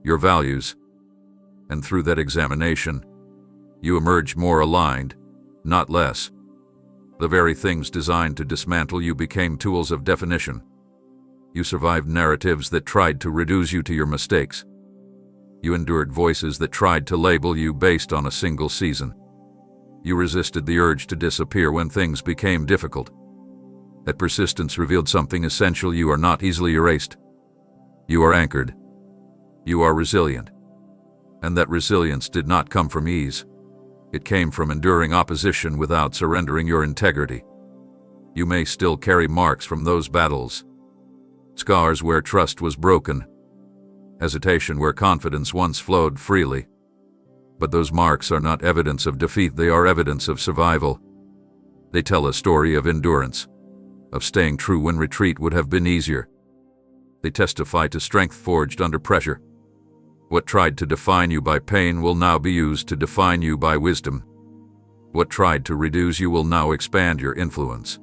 your values. And through that examination, you emerged more aligned, not less. The very things designed to dismantle you became tools of definition. You survived narratives that tried to reduce you to your mistakes. You endured voices that tried to label you based on a single season. You resisted the urge to disappear when things became difficult. That persistence revealed something essential: you are not easily erased. You are anchored. You are resilient. And that resilience did not come from ease. It came from enduring opposition without surrendering your integrity. You may still carry marks from those battles. Scars where trust was broken. Hesitation where confidence once flowed freely. But those marks are not evidence of defeat, they are evidence of survival. They tell a story of endurance, of staying true when retreat would have been easier. They testify to strength forged under pressure. What tried to define you by pain will now be used to define you by wisdom. What tried to reduce you will now expand your influence.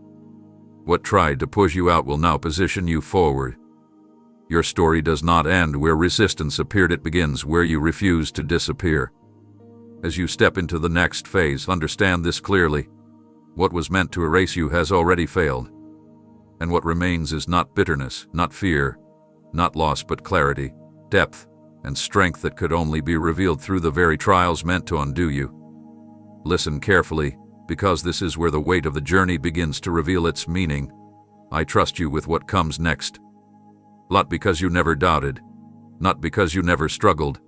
What tried to push you out will now position you forward. Your story does not end where resistance appeared, it begins where you refuse to disappear. As you step into the next phase, understand this clearly. What was meant to erase you has already failed. And what remains is not bitterness, not fear, not loss, but clarity, depth, and strength that could only be revealed through the very trials meant to undo you. Listen carefully, because this is where the weight of the journey begins to reveal its meaning. I trust you with what comes next. Not because you never doubted, not because you never struggled,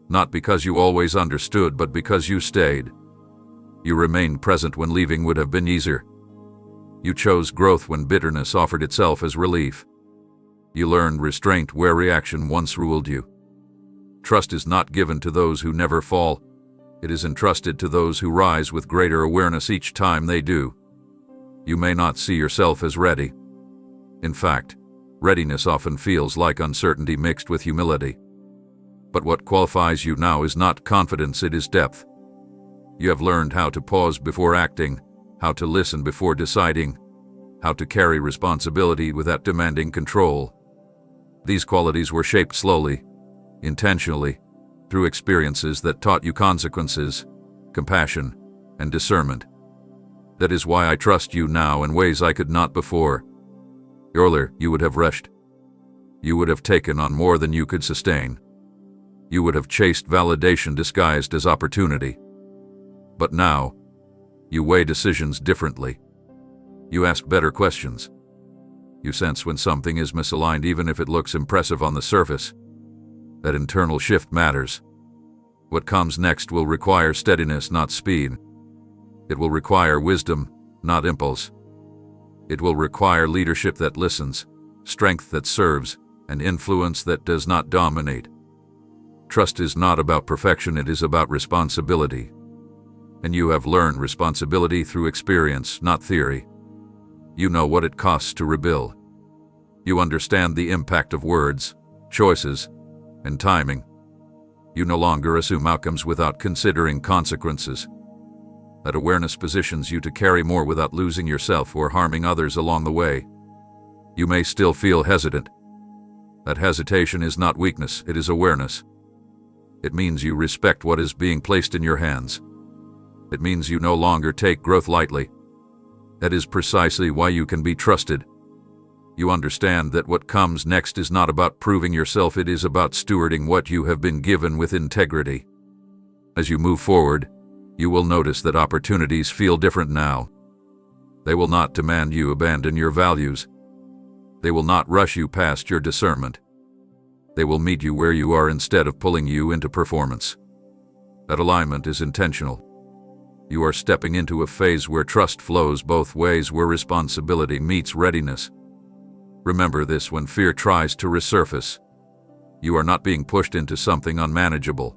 not because you always understood, but because you stayed. You remained present when leaving would have been easier. You chose growth when bitterness offered itself as relief. You learned restraint where reaction once ruled you. Trust is not given to those who never fall. It is entrusted to those who rise with greater awareness each time they do. You may not see yourself as ready. In fact, readiness often feels like uncertainty mixed with humility. But what qualifies you now is not confidence, it is depth. You have learned how to pause before acting, how to listen before deciding, how to carry responsibility without demanding control. These qualities were shaped slowly, intentionally, through experiences that taught you consequences, compassion, and discernment. That is why I trust you now in ways I could not before. Earlier, you would have rushed. You would have taken on more than you could sustain. You would have chased validation disguised as opportunity. But now, you weigh decisions differently. You ask better questions. You sense when something is misaligned even if it looks impressive on the surface. That internal shift matters. What comes next will require steadiness, not speed. It will require wisdom, not impulse. It will require leadership that listens, strength that serves, and influence that does not dominate. Trust is not about perfection, it is about responsibility. And you have learned responsibility through experience, not theory. You know what it costs to rebuild. You understand the impact of words, choices, and timing. You no longer assume outcomes without considering consequences. That awareness positions you to carry more without losing yourself or harming others along the way. You may still feel hesitant. That hesitation is not weakness, it is awareness. It means you respect what is being placed in your hands. It means you no longer take growth lightly. That is precisely why you can be trusted. You understand that what comes next is not about proving yourself, it is about stewarding what you have been given with integrity. As you move forward, you will notice that opportunities feel different now. They will not demand you abandon your values. They will not rush you past your discernment. They will meet you where you are instead of pulling you into performance. That alignment is intentional. You are stepping into a phase where trust flows both ways, where responsibility meets readiness. Remember this when fear tries to resurface. You are not being pushed into something unmanageable.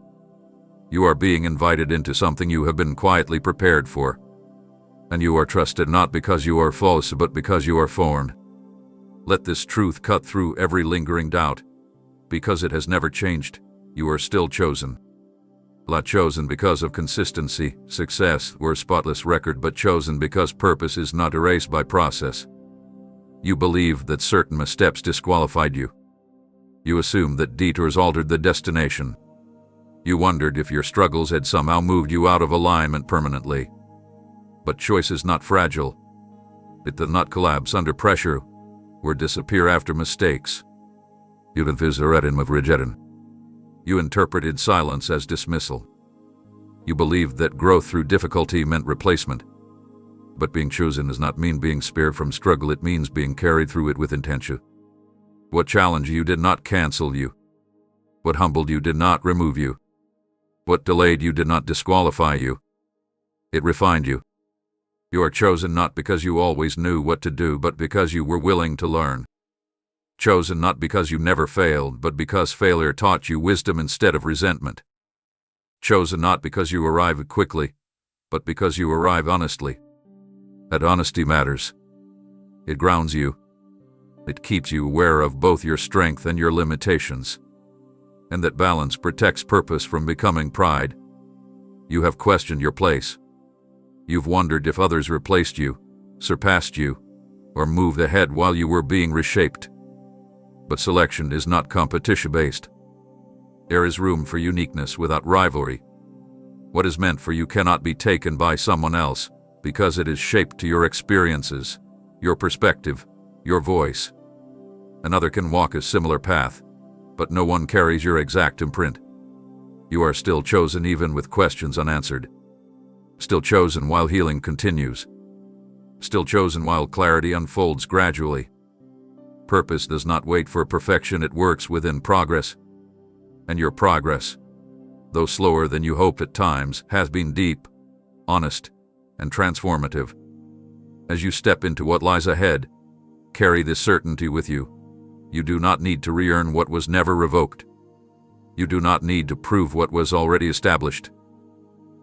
You are being invited into something you have been quietly prepared for. And you are trusted not because you are false, but because you are formed. Let this truth cut through every lingering doubt. Because it has never changed, you are still chosen. Not chosen because of consistency, success, or a spotless record, but chosen because purpose is not erased by process. You believed that certain missteps disqualified you. You assumed that detours altered the destination. You wondered if your struggles had somehow moved you out of alignment permanently. But choice is not fragile. It does not collapse under pressure or disappear after mistakes. You interpreted silence as dismissal. You believed that growth through difficulty meant replacement. But being chosen does not mean being spared from struggle, it means being carried through it with intention. What challenged you did not cancel you. What humbled you did not remove you. What delayed you did not disqualify you. It refined you. You are chosen not because you always knew what to do, but because you were willing to learn. Chosen not because you never failed, but because failure taught you wisdom instead of resentment. Chosen not because you arrive quickly, but because you arrive honestly. That honesty matters. It grounds you. It keeps you aware of both your strength and your limitations. And that balance protects purpose from becoming pride. You have questioned your place. You've wondered if others replaced you, surpassed you, or moved ahead while you were being reshaped. But selection is not competition-based. There is room for uniqueness without rivalry. What is meant for you cannot be taken by someone else, because it is shaped to your experiences, your perspective, your voice. Another can walk a similar path, but no one carries your exact imprint. You are still chosen even with questions unanswered. Still chosen while healing continues. Still chosen while clarity unfolds gradually. Purpose does not wait for perfection, it works within progress. And your progress, though slower than you hoped at times, has been deep, honest, and transformative. As you step into what lies ahead, carry this certainty with you. You do not need to re-earn what was never revoked. You do not need to prove what was already established.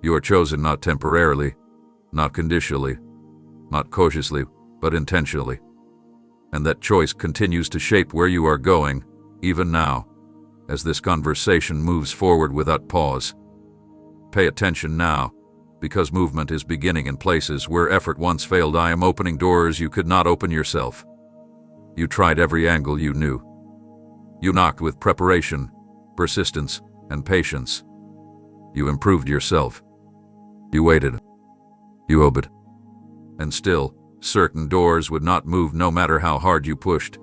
You are chosen not temporarily, not conditionally, not cautiously, but intentionally. And that choice continues to shape where you are going, even now, as this conversation moves forward without pause. Pay attention now, because movement is beginning in places where effort once failed. I am opening doors you could not open yourself. You tried every angle you knew. You knocked with preparation, persistence, and patience. You improved yourself. You waited. You obeyed. And still, certain doors would not move no matter how hard you pushed.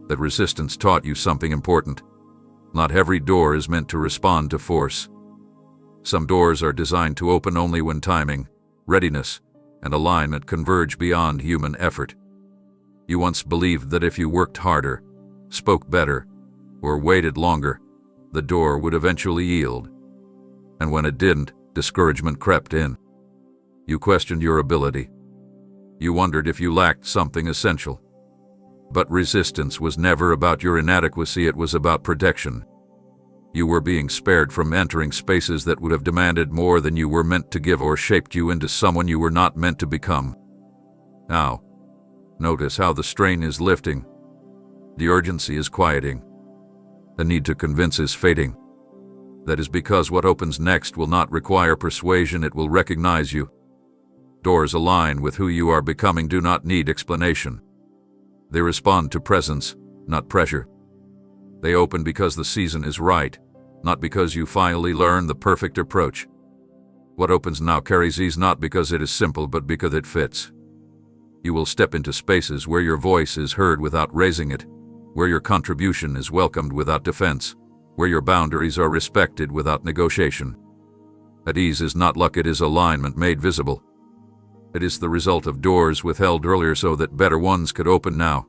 That resistance taught you something important. Not every door is meant to respond to force. Some doors are designed to open only when timing, readiness, and alignment converge beyond human effort. You once believed that if you worked harder, spoke better, or waited longer, the door would eventually yield. And when it didn't, discouragement crept in. You questioned your ability. You wondered if you lacked something essential. But resistance was never about your inadequacy, it was about protection. You were being spared from entering spaces that would have demanded more than you were meant to give or shaped you into someone you were not meant to become. Now, notice how the strain is lifting. The urgency is quieting. The need to convince is fading. That is because what opens next will not require persuasion, it will recognize you. Doors align with who you are becoming do not need explanation. They respond to presence, not pressure. They open because the season is right, not because you finally learn the perfect approach. What opens now carries ease not because it is simple but because it fits. You will step into spaces where your voice is heard without raising it, where your contribution is welcomed without defense, where your boundaries are respected without negotiation. At ease is not luck, it is alignment made visible. It is the result of doors withheld earlier so that better ones could open now.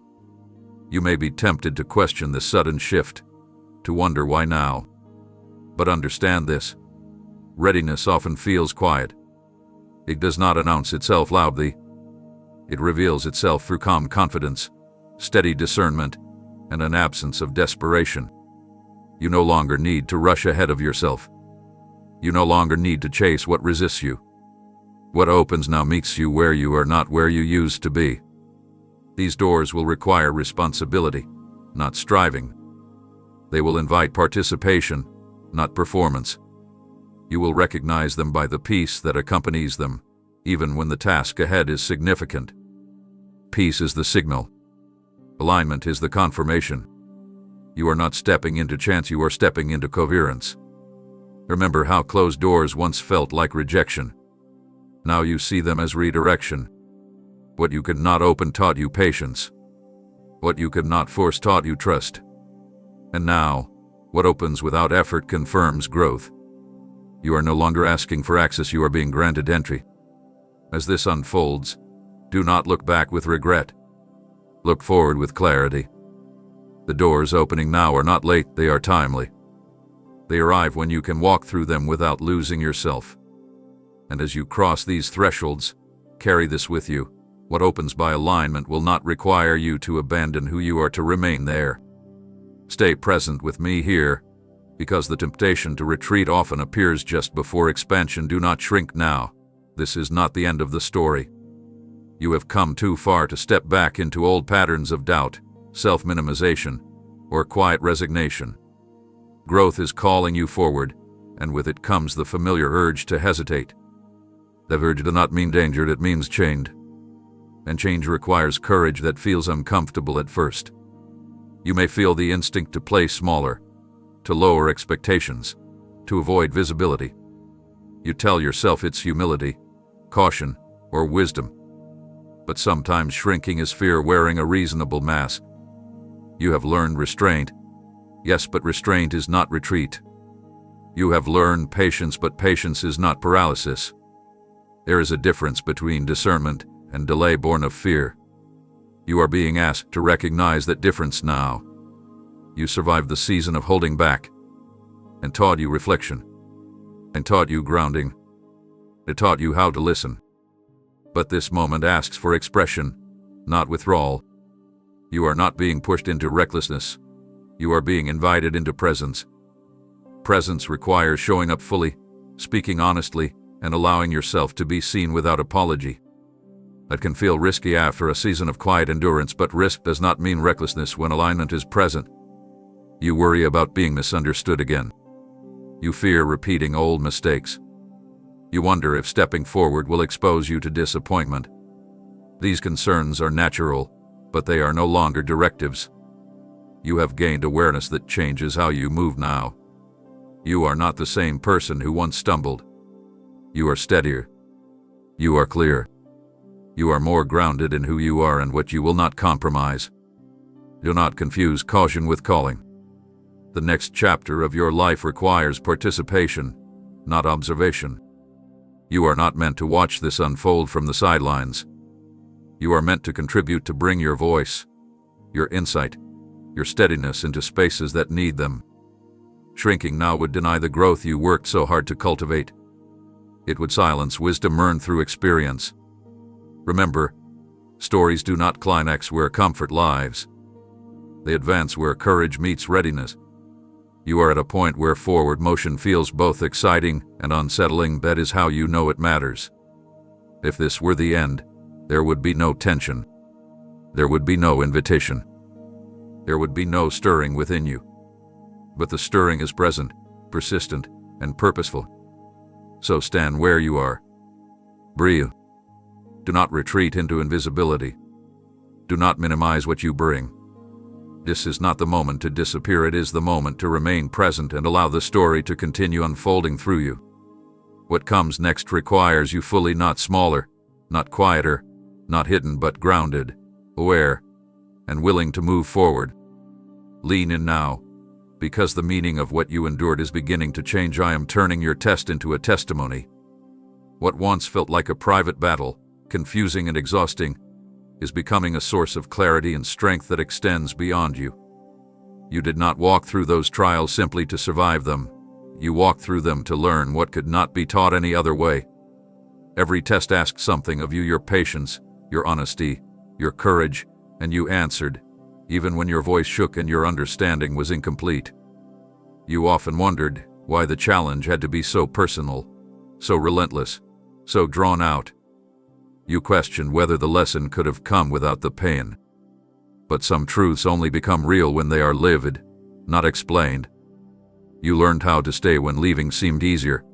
You may be tempted to question this sudden shift, to wonder why now. But understand this. Readiness often feels quiet. It does not announce itself loudly. It reveals itself through calm confidence, steady discernment, and an absence of desperation. You no longer need to rush ahead of yourself. You no longer need to chase what resists you. What opens now meets you where you are, not where you used to be. These doors will require responsibility, not striving. They will invite participation, not performance. You will recognize them by the peace that accompanies them, even when the task ahead is significant. Peace is the signal. Alignment is the confirmation. You are not stepping into chance, you are stepping into coherence. Remember how closed doors once felt like rejection. Now you see them as redirection. What you could not open taught you patience. What you could not force taught you trust. And now, what opens without effort confirms growth. You are no longer asking for access, you are being granted entry. As this unfolds, do not look back with regret. Look forward with clarity. The doors opening now are not late, they are timely. They arrive when you can walk through them without losing yourself. And as you cross these thresholds, carry this with you. What opens by alignment will not require you to abandon who you are to remain there. Stay present with me here, because the temptation to retreat often appears just before expansion. Do not shrink now. This is not the end of the story. You have come too far to step back into old patterns of doubt, self-minimization, or quiet resignation. Growth is calling you forward, and with it comes the familiar urge to hesitate. The urge does not mean danger, it means change. And change requires courage that feels uncomfortable at first. You may feel the instinct to play smaller, to lower expectations, to avoid visibility. You tell yourself it's humility, caution, or wisdom. But sometimes shrinking is fear wearing a reasonable mask. You have learned restraint. Yes, but restraint is not retreat. You have learned patience, but patience is not paralysis. There is a difference between discernment and delay born of fear. You are being asked to recognize that difference now. You survived the season of holding back, and taught you reflection, and taught you grounding. It taught you how to listen. But this moment asks for expression, not withdrawal. You are not being pushed into recklessness. You are being invited into presence. Presence requires showing up fully, speaking honestly, and allowing yourself to be seen without apology. That can feel risky after a season of quiet endurance, but risk does not mean recklessness when alignment is present. You worry about being misunderstood again. You fear repeating old mistakes. You wonder if stepping forward will expose you to disappointment. These concerns are natural, but they are no longer directives. You have gained awareness that changes how you move now. You are not the same person who once stumbled. You are steadier. You are clear. You are more grounded in who you are and what you will not compromise. Do not confuse caution with calling. The next chapter of your life requires participation, not observation. You are not meant to watch this unfold from the sidelines. You are meant to contribute, to bring your voice, your insight, your steadiness into spaces that need them. Shrinking now would deny the growth you worked so hard to cultivate. It would silence wisdom earned through experience. Remember, stories do not climax where comfort lives. They advance where courage meets readiness. You are at a point where forward motion feels both exciting and unsettling. That is how you know it matters. If this were the end, there would be no tension. There would be no invitation. There would be no stirring within you. But the stirring is present, persistent, and purposeful. So stand where you are. Breathe. Do not retreat into invisibility. Do not minimize what you bring. This is not the moment to disappear. It is the moment to remain present and allow the story to continue unfolding through you. What comes next requires you fully, not smaller, not quieter, not hidden, but grounded, aware, and willing to move forward. Lean in now, because the meaning of what you endured is beginning to change. I am turning your test into a testimony. What once felt like a private battle, confusing and exhausting, is becoming a source of clarity and strength that extends beyond you. You did not walk through those trials simply to survive them. You walked through them to learn what could not be taught any other way. Every test asked something of you: your patience, your honesty, your courage, and you answered, even when your voice shook and your understanding was incomplete. You often wondered why the challenge had to be so personal, so relentless, so drawn out. You questioned whether the lesson could have come without the pain. But some truths only become real when they are lived, not explained. You learned how to stay when leaving seemed easier.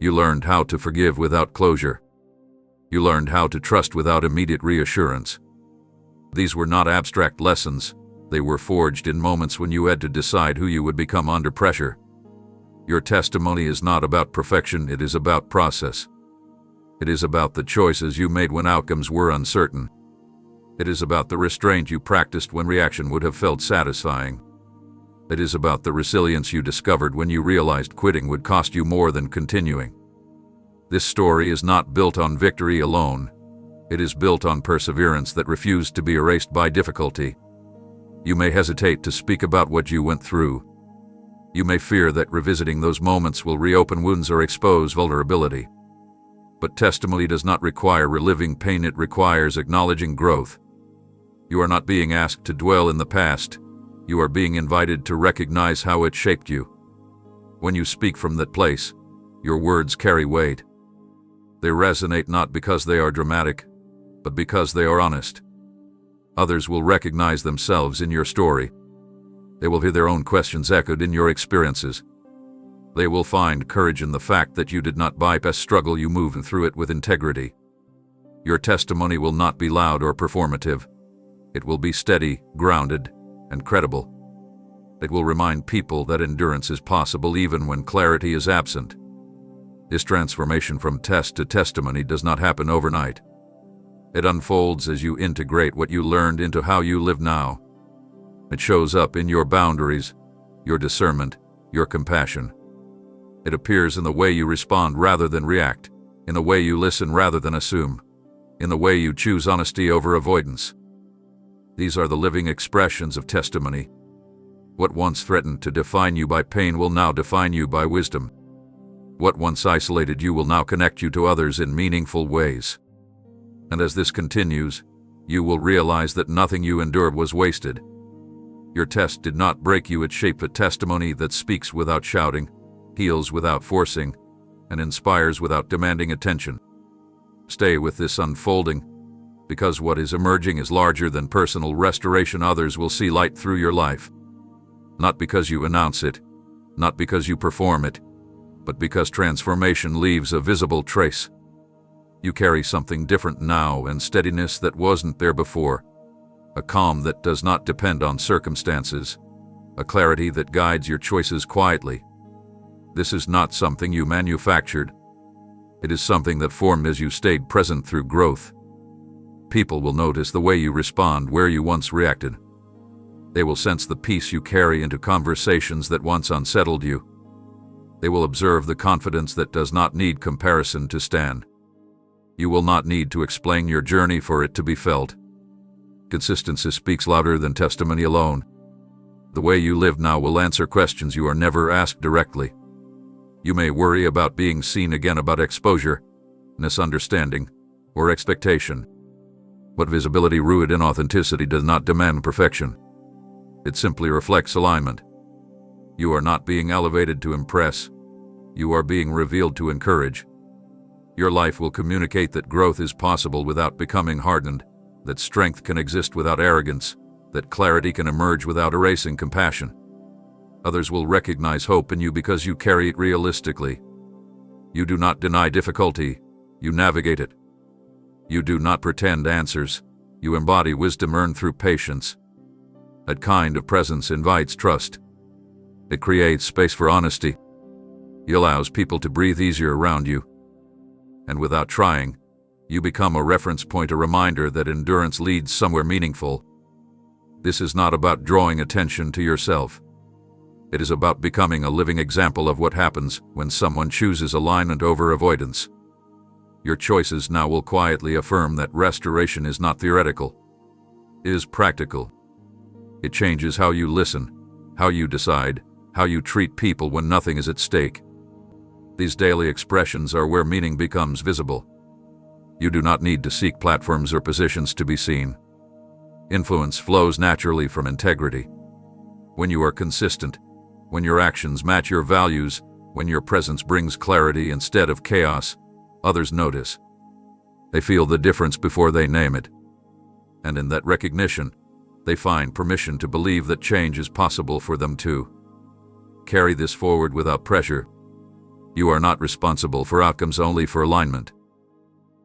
You learned how to forgive without closure. You learned how to trust without immediate reassurance. These were not abstract lessons. They were forged in moments when you had to decide who you would become under pressure. Your testimony is not about perfection. It is about process. It is about the choices you made when outcomes were uncertain. It is about the restraint you practiced when reaction would have felt satisfying. It is about the resilience you discovered when you realized quitting would cost you more than continuing. This story is not built on victory alone. It is built on perseverance that refused to be erased by difficulty. You may hesitate to speak about what you went through. You may fear that revisiting those moments will reopen wounds or expose vulnerability. But testimony does not require reliving pain. It requires acknowledging growth. You are not being asked to dwell in the past. You are being invited to recognize how it shaped you. When you speak from that place, your words carry weight. They resonate not because they are dramatic, but because they are honest. Others will recognize themselves in your story. They will hear their own questions echoed in your experiences. They will find courage in the fact that you did not bypass struggle. You moved through it with integrity. Your testimony will not be loud or performative. It will be steady, grounded, and credible. It will remind people that endurance is possible even when clarity is absent. This transformation from test to testimony does not happen overnight. It unfolds as you integrate what you learned into how you live now. It shows up in your boundaries, your discernment, your compassion. It appears in the way you respond rather than react, in the way you listen rather than assume, in the way you choose honesty over avoidance. These are the living expressions of testimony. What once threatened to define you by pain will now define you by wisdom. What once isolated you will now connect you to others in meaningful ways. And as this continues, you will realize that nothing you endured was wasted. Your test did not break you, it shaped a testimony that speaks without shouting, heals without forcing, and inspires without demanding attention. Stay with this unfolding, because what is emerging is larger than personal restoration. Others will see light through your life. Not because you announce it, not because you perform it, but because transformation leaves a visible trace. You carry something different now, and steadiness that wasn't there before. A calm that does not depend on circumstances. A clarity that guides your choices quietly. This is not something you manufactured. It is something that formed as you stayed present through growth. People will notice the way you respond where you once reacted. They will sense the peace you carry into conversations that once unsettled you. They will observe the confidence that does not need comparison to stand. You will not need to explain your journey for it to be felt. Consistency speaks louder than testimony alone. The way you live now will answer questions you are never asked directly. You may worry about being seen again, about exposure, misunderstanding, or expectation. But visibility rooted in authenticity does not demand perfection. It simply reflects alignment. You are not being elevated to impress. You are being revealed to encourage. Your life will communicate that growth is possible without becoming hardened, that strength can exist without arrogance, that clarity can emerge without erasing compassion. Others will recognize hope in you because you carry it realistically. You do not deny difficulty, you navigate it. You do not pretend answers, you embody wisdom earned through patience. That kind of presence invites trust. It creates space for honesty. It allows people to breathe easier around you. And without trying, you become a reference point, a reminder that endurance leads somewhere meaningful. This is not about drawing attention to yourself. It is about becoming a living example of what happens when someone chooses alignment over avoidance. Your choices now will quietly affirm that restoration is not theoretical. It is practical. It changes how you listen, how you decide, how you treat people when nothing is at stake. These daily expressions are where meaning becomes visible. You do not need to seek platforms or positions to be seen. Influence flows naturally from integrity. When you are consistent, when your actions match your values, when your presence brings clarity instead of chaos, others notice. They feel the difference before they name it. And in that recognition, they find permission to believe that change is possible for them too. Carry this forward without pressure. You are not responsible for outcomes, only for alignment.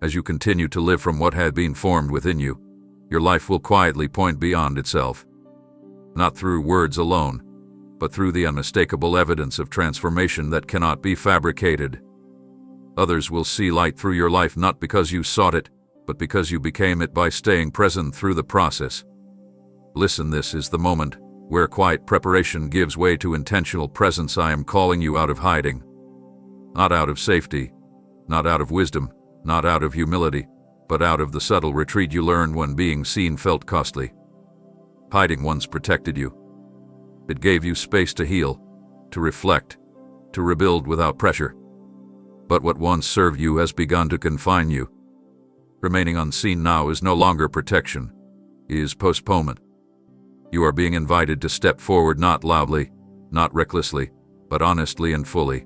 As you continue to live from what had been formed within you, your life will quietly point beyond itself. Not through words alone, but through the unmistakable evidence of transformation that cannot be fabricated. Others will see light through your life not because you sought it, but because you became it by staying present through the process. Listen, this is the moment where quiet preparation gives way to intentional presence. I am calling you out of hiding. Not out of safety, not out of wisdom, not out of humility, but out of the subtle retreat you learned when being seen felt costly. Hiding once protected you. It gave you space to heal, to reflect, to rebuild without pressure. But what once served you has begun to confine you. Remaining unseen now is no longer protection, it is postponement. You are being invited to step forward, not loudly, not recklessly, but honestly and fully.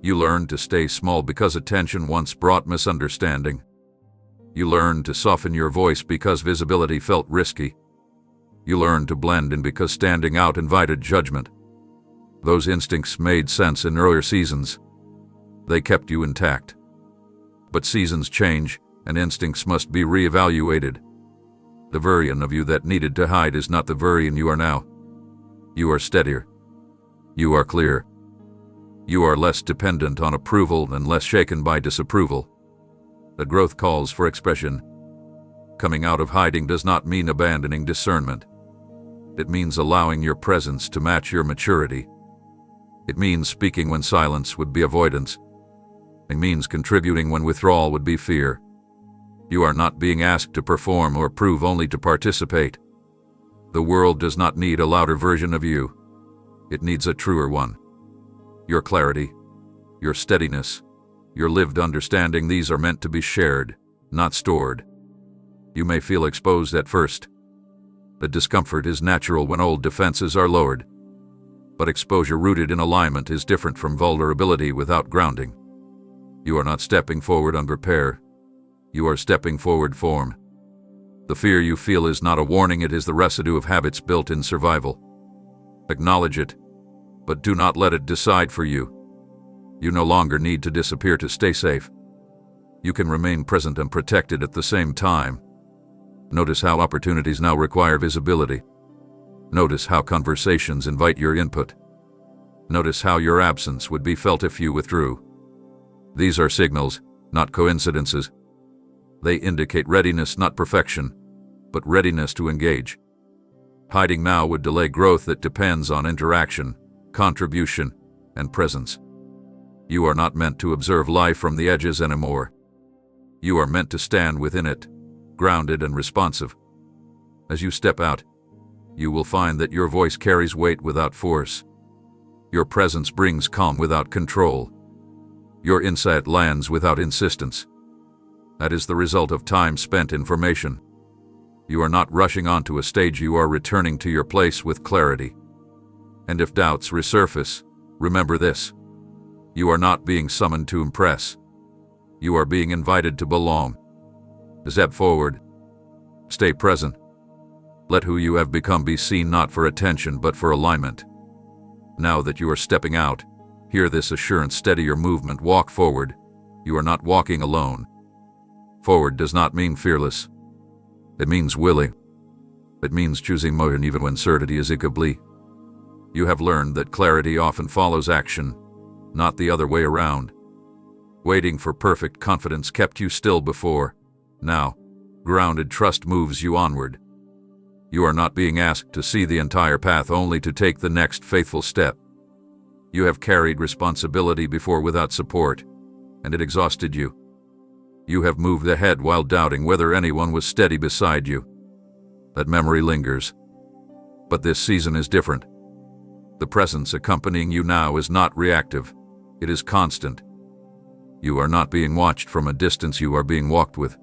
You learned to stay small because attention once brought misunderstanding. You learned to soften your voice because visibility felt risky. You learned to blend in because standing out invited judgment. Those instincts made sense in earlier seasons. They kept you intact. But seasons change, and instincts must be reevaluated. The version of you that needed to hide is not the version you are now. You are steadier. You are clear. You are less dependent on approval and less shaken by disapproval. The growth calls for expression. Coming out of hiding does not mean abandoning discernment. It means allowing your presence to match your maturity. It means speaking when silence would be avoidance. It means contributing when withdrawal would be fear. You are not being asked to perform or prove, only to participate. The world does not need a louder version of you. It needs a truer one. Your clarity, your steadiness, your lived understanding, these are meant to be shared, not stored. You may feel exposed at first. The discomfort is natural when old defenses are lowered. But exposure rooted in alignment is different from vulnerability without grounding. You are not stepping forward unprepared. You are stepping forward formed. The fear you feel is not a warning, it is the residue of habits built in survival. Acknowledge it, but do not let it decide for you. You no longer need to disappear to stay safe. You can remain present and protected at the same time. Notice how opportunities now require visibility. Notice how conversations invite your input. Notice how your absence would be felt if you withdrew. These are signals, not coincidences. They indicate readiness, not perfection, but readiness to engage. Hiding now would delay growth that depends on interaction, contribution, and presence. You are not meant to observe life from the edges anymore. You are meant to stand within it, grounded and responsive. As you step out, you will find that your voice carries weight without force. Your presence brings calm without control. Your insight lands without insistence. That is the result of time spent in formation. You are not rushing onto a stage, you are returning to your place with clarity. And if doubts resurface, remember this. You are not being summoned to impress. You are being invited to belong. Step forward. Stay present. Let who you have become be seen not for attention but for alignment. Now that you are stepping out, hear this assurance: steady your movement, walk forward. You are not walking alone. Forward does not mean fearless. It means willing. It means choosing motion even when certainty is incomplete. You have learned that clarity often follows action, not the other way around. Waiting for perfect confidence kept you still before. Now, grounded trust moves you onward. You are not being asked to see the entire path, only to take the next faithful step. You have carried responsibility before without support, and it exhausted you. You have moved ahead while doubting whether anyone was steady beside you. That memory lingers. But this season is different. The presence accompanying you now is not reactive. It is constant. You are not being watched from a distance, you are being walked with.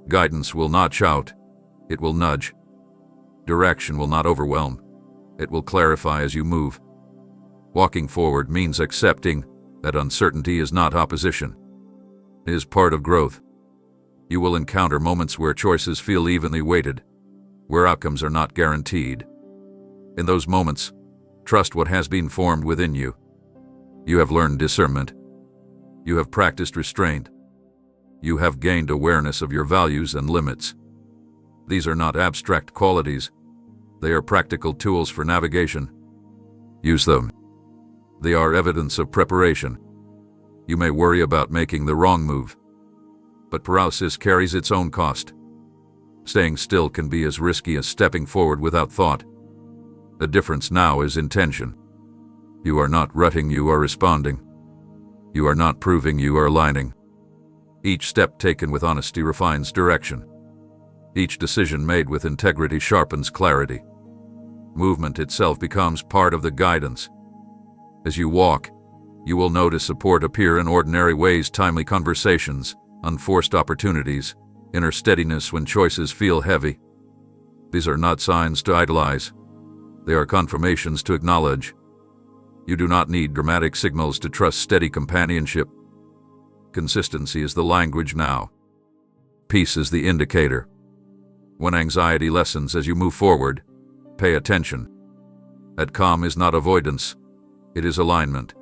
Guidance will not shout, it will nudge. Direction will not overwhelm, it will clarify as you move. Walking forward means accepting that uncertainty is not opposition. It is part of growth. You will encounter moments where choices feel evenly weighted, where outcomes are not guaranteed. In those moments, trust what has been formed within you. You have learned discernment. You have practiced restraint. You have gained awareness of your values and limits. These are not abstract qualities. They are practical tools for navigation. Use them. They are evidence of preparation. You may worry about making the wrong move, but paralysis carries its own cost. Staying still can be as risky as stepping forward without thought. The difference now is intention. You are not rutting, you are responding. You are not proving, you are aligning. Each step taken with honesty refines direction. Each decision made with integrity sharpens clarity. Movement itself becomes part of the guidance. As you walk, you will notice support appear in ordinary ways: timely conversations, unforced opportunities, inner steadiness when choices feel heavy. These are not signs to idolize. They are confirmations to acknowledge. You do not need dramatic signals to trust steady companionship. Consistency is the language now. Peace is the indicator. When anxiety lessens as you move forward, pay attention. That calm is not avoidance, it is alignment.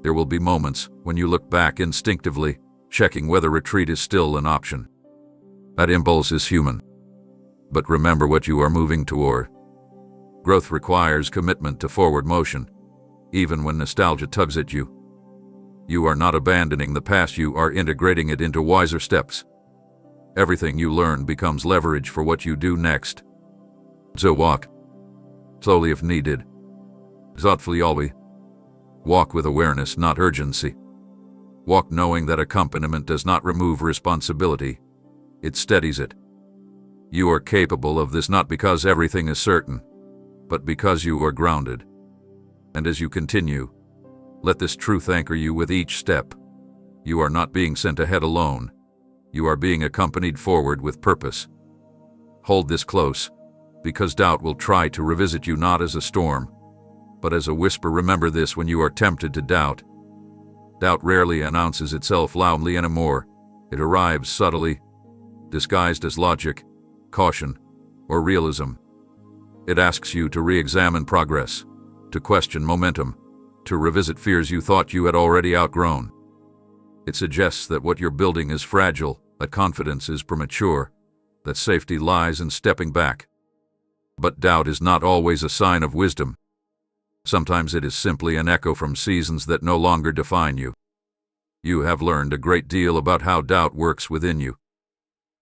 There will be moments when you look back instinctively, checking whether retreat is still an option. That impulse is human. But remember what you are moving toward. Growth requires commitment to forward motion, even when nostalgia tugs at you. You are not abandoning the past, you are integrating it into wiser steps. Everything you learn becomes leverage for what you do next. So walk. Slowly if needed. Thoughtfully always. Walk with awareness, not urgency. Walk knowing that accompaniment does not remove responsibility. It steadies it. You are capable of this not because everything is certain, but because you are grounded. And as you continue, let this truth anchor you with each step. You are not being sent ahead alone. You are being accompanied forward with purpose. Hold this close. because doubt will try to revisit you not as a storm, but as a whisper. Remember this when you are tempted to doubt. Doubt rarely announces itself loudly anymore. It arrives subtly, disguised as logic, caution, or realism. It asks you to re-examine progress, to question momentum, to revisit fears you thought you had already outgrown. It suggests that what you're building is fragile, that confidence is premature, that safety lies in stepping back. But doubt is not always a sign of wisdom. Sometimes it is simply an echo from seasons that no longer define you. You have learned a great deal about how doubt works within you.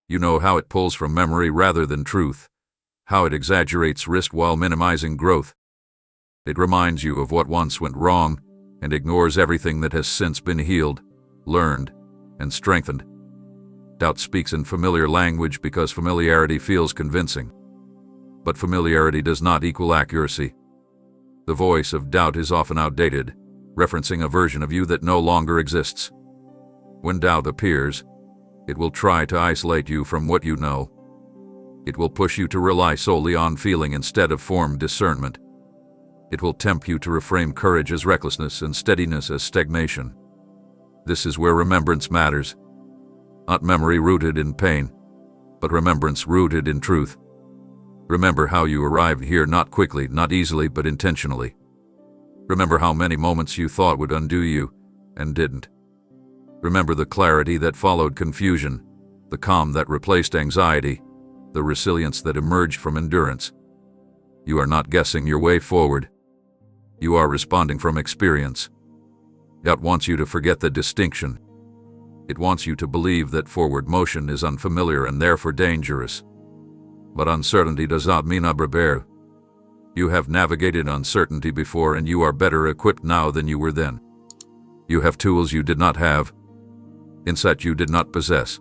You know how it pulls from memory rather than truth, how it exaggerates risk while minimizing growth. It reminds you of what once went wrong and ignores everything that has since been healed, learned, and strengthened. Doubt speaks in familiar language because familiarity feels convincing. But familiarity does not equal accuracy. The voice of doubt is often outdated, referencing a version of you that no longer exists. When doubt appears, it will try to isolate you from what you know. It will push you to rely solely on feeling instead of formed discernment. It will tempt you to reframe courage as recklessness and steadiness as stagnation. This is where remembrance matters. Not memory rooted in pain, but remembrance rooted in truth. Remember how you arrived here, not quickly, not easily, but intentionally. Remember how many moments you thought would undo you, and didn't. Remember the clarity that followed confusion, the calm that replaced anxiety, the resilience that emerged from endurance. You are not guessing your way forward. You are responding from experience. Doubt wants you to forget the distinction. It wants you to believe that forward motion is unfamiliar and therefore dangerous. But uncertainty does not mean unprepared. You have navigated uncertainty before, and you are better equipped now than you were then. You have tools you did not have, insight you did not possess,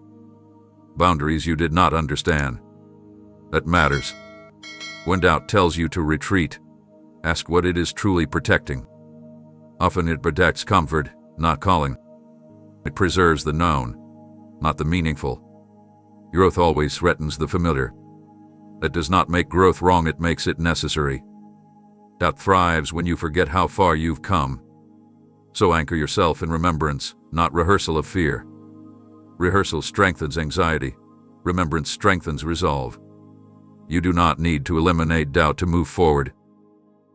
boundaries you did not understand. That matters. When doubt tells you to retreat, ask what it is truly protecting. Often it protects comfort, not calling. It preserves the known, not the meaningful. Growth always threatens the familiar. That does not make growth wrong, it makes it necessary. Doubt thrives when you forget how far you've come. So anchor yourself in remembrance, not rehearsal of fear. Rehearsal strengthens anxiety. Remembrance strengthens resolve. You do not need to eliminate doubt to move forward.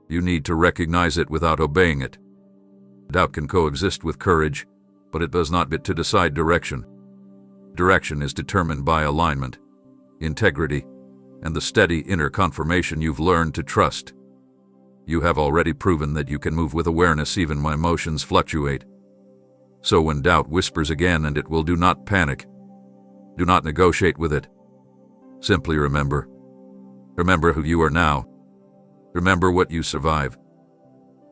You need to recognize it without obeying it. Doubt can coexist with courage, but it does not get to decide direction. Direction is determined by alignment, integrity, and the steady inner confirmation you've learned to trust. You have already proven that you can move with awareness even when emotions fluctuate. So when doubt whispers again, and it will, do not panic. Do not negotiate with it. Simply remember. Remember who you are now. Remember what you survive.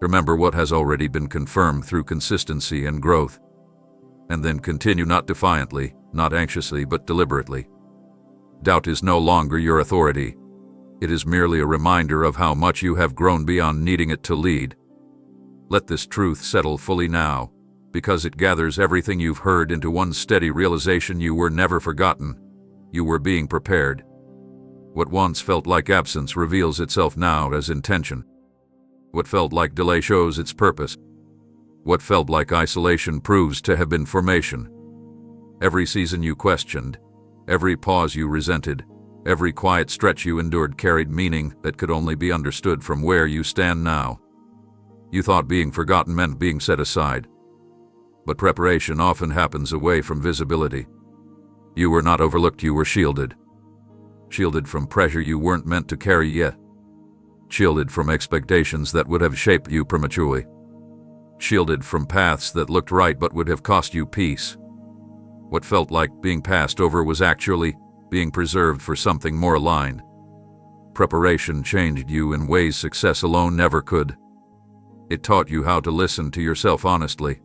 Remember what has already been confirmed through consistency and growth. And then continue, not defiantly, not anxiously, but deliberately. Doubt is no longer your authority. It is merely a reminder of how much you have grown beyond needing it to lead. Let this truth settle fully now, because it gathers everything you've heard into one steady realization: you were never forgotten. You were being prepared. What once felt like absence reveals itself now as intention. What felt like delay shows its purpose. What felt like isolation proves to have been formation. Every season you questioned, every pause you resented, every quiet stretch you endured carried meaning that could only be understood from where you stand now. You thought being forgotten meant being set aside. But preparation often happens away from visibility. You were not overlooked, you were shielded. Shielded from pressure you weren't meant to carry yet. Shielded from expectations that would have shaped you prematurely. Shielded from paths that looked right but would have cost you peace. What felt like being passed over was actually being preserved for something more aligned. Preparation changed you in ways success alone never could. It taught you how to listen to yourself honestly.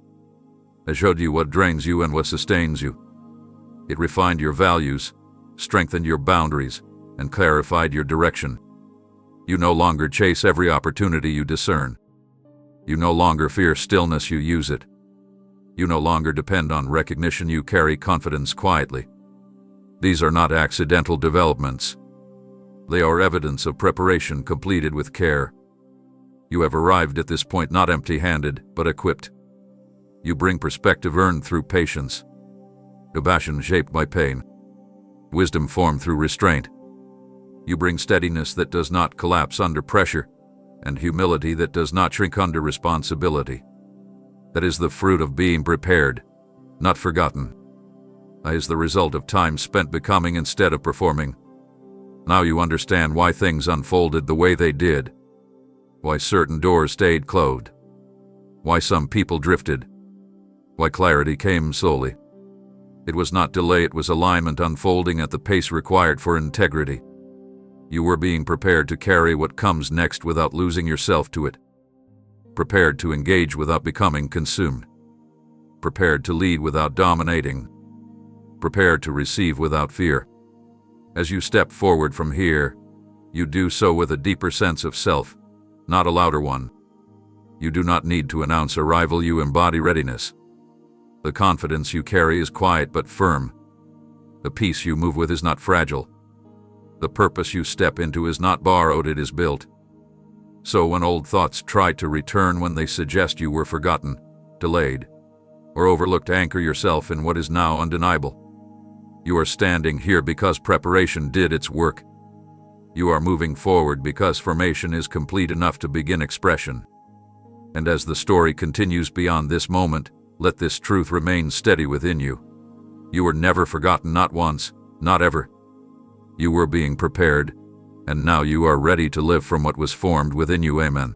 It showed you what drains you and what sustains you. It refined your values, strengthened your boundaries, and clarified your direction. You no longer chase every opportunity, you discern. You no longer fear stillness, you use it. You no longer depend on recognition, you carry confidence quietly. These are not accidental developments. They are evidence of preparation completed with care. You have arrived at this point not empty-handed, but equipped. You bring perspective earned through patience, compassion shaped by pain, wisdom formed through restraint. You bring steadiness that does not collapse under pressure, and humility that does not shrink under responsibility. That is the fruit of being prepared, not forgotten. That is the result of time spent becoming instead of performing. Now you understand why things unfolded the way they did, why certain doors stayed closed, why some people drifted, why clarity came slowly. It was not delay, it was alignment unfolding at the pace required for integrity. You were being prepared to carry what comes next without losing yourself to it. Prepared to engage without becoming consumed. Prepared to lead without dominating. Prepared to receive without fear. As you step forward from here, you do so with a deeper sense of self, not a louder one. You do not need to announce arrival, you embody readiness. The confidence you carry is quiet but firm. The peace you move with is not fragile. The purpose you step into is not borrowed, it is built. So when old thoughts try to return, when they suggest you were forgotten, delayed, or overlooked, anchor yourself in what is now undeniable. You are standing here because preparation did its work. You are moving forward because formation is complete enough to begin expression. And as the story continues beyond this moment, let this truth remain steady within you. You were never forgotten, not once, not ever. You were being prepared, and now you are ready to live from what was formed within you. Amen.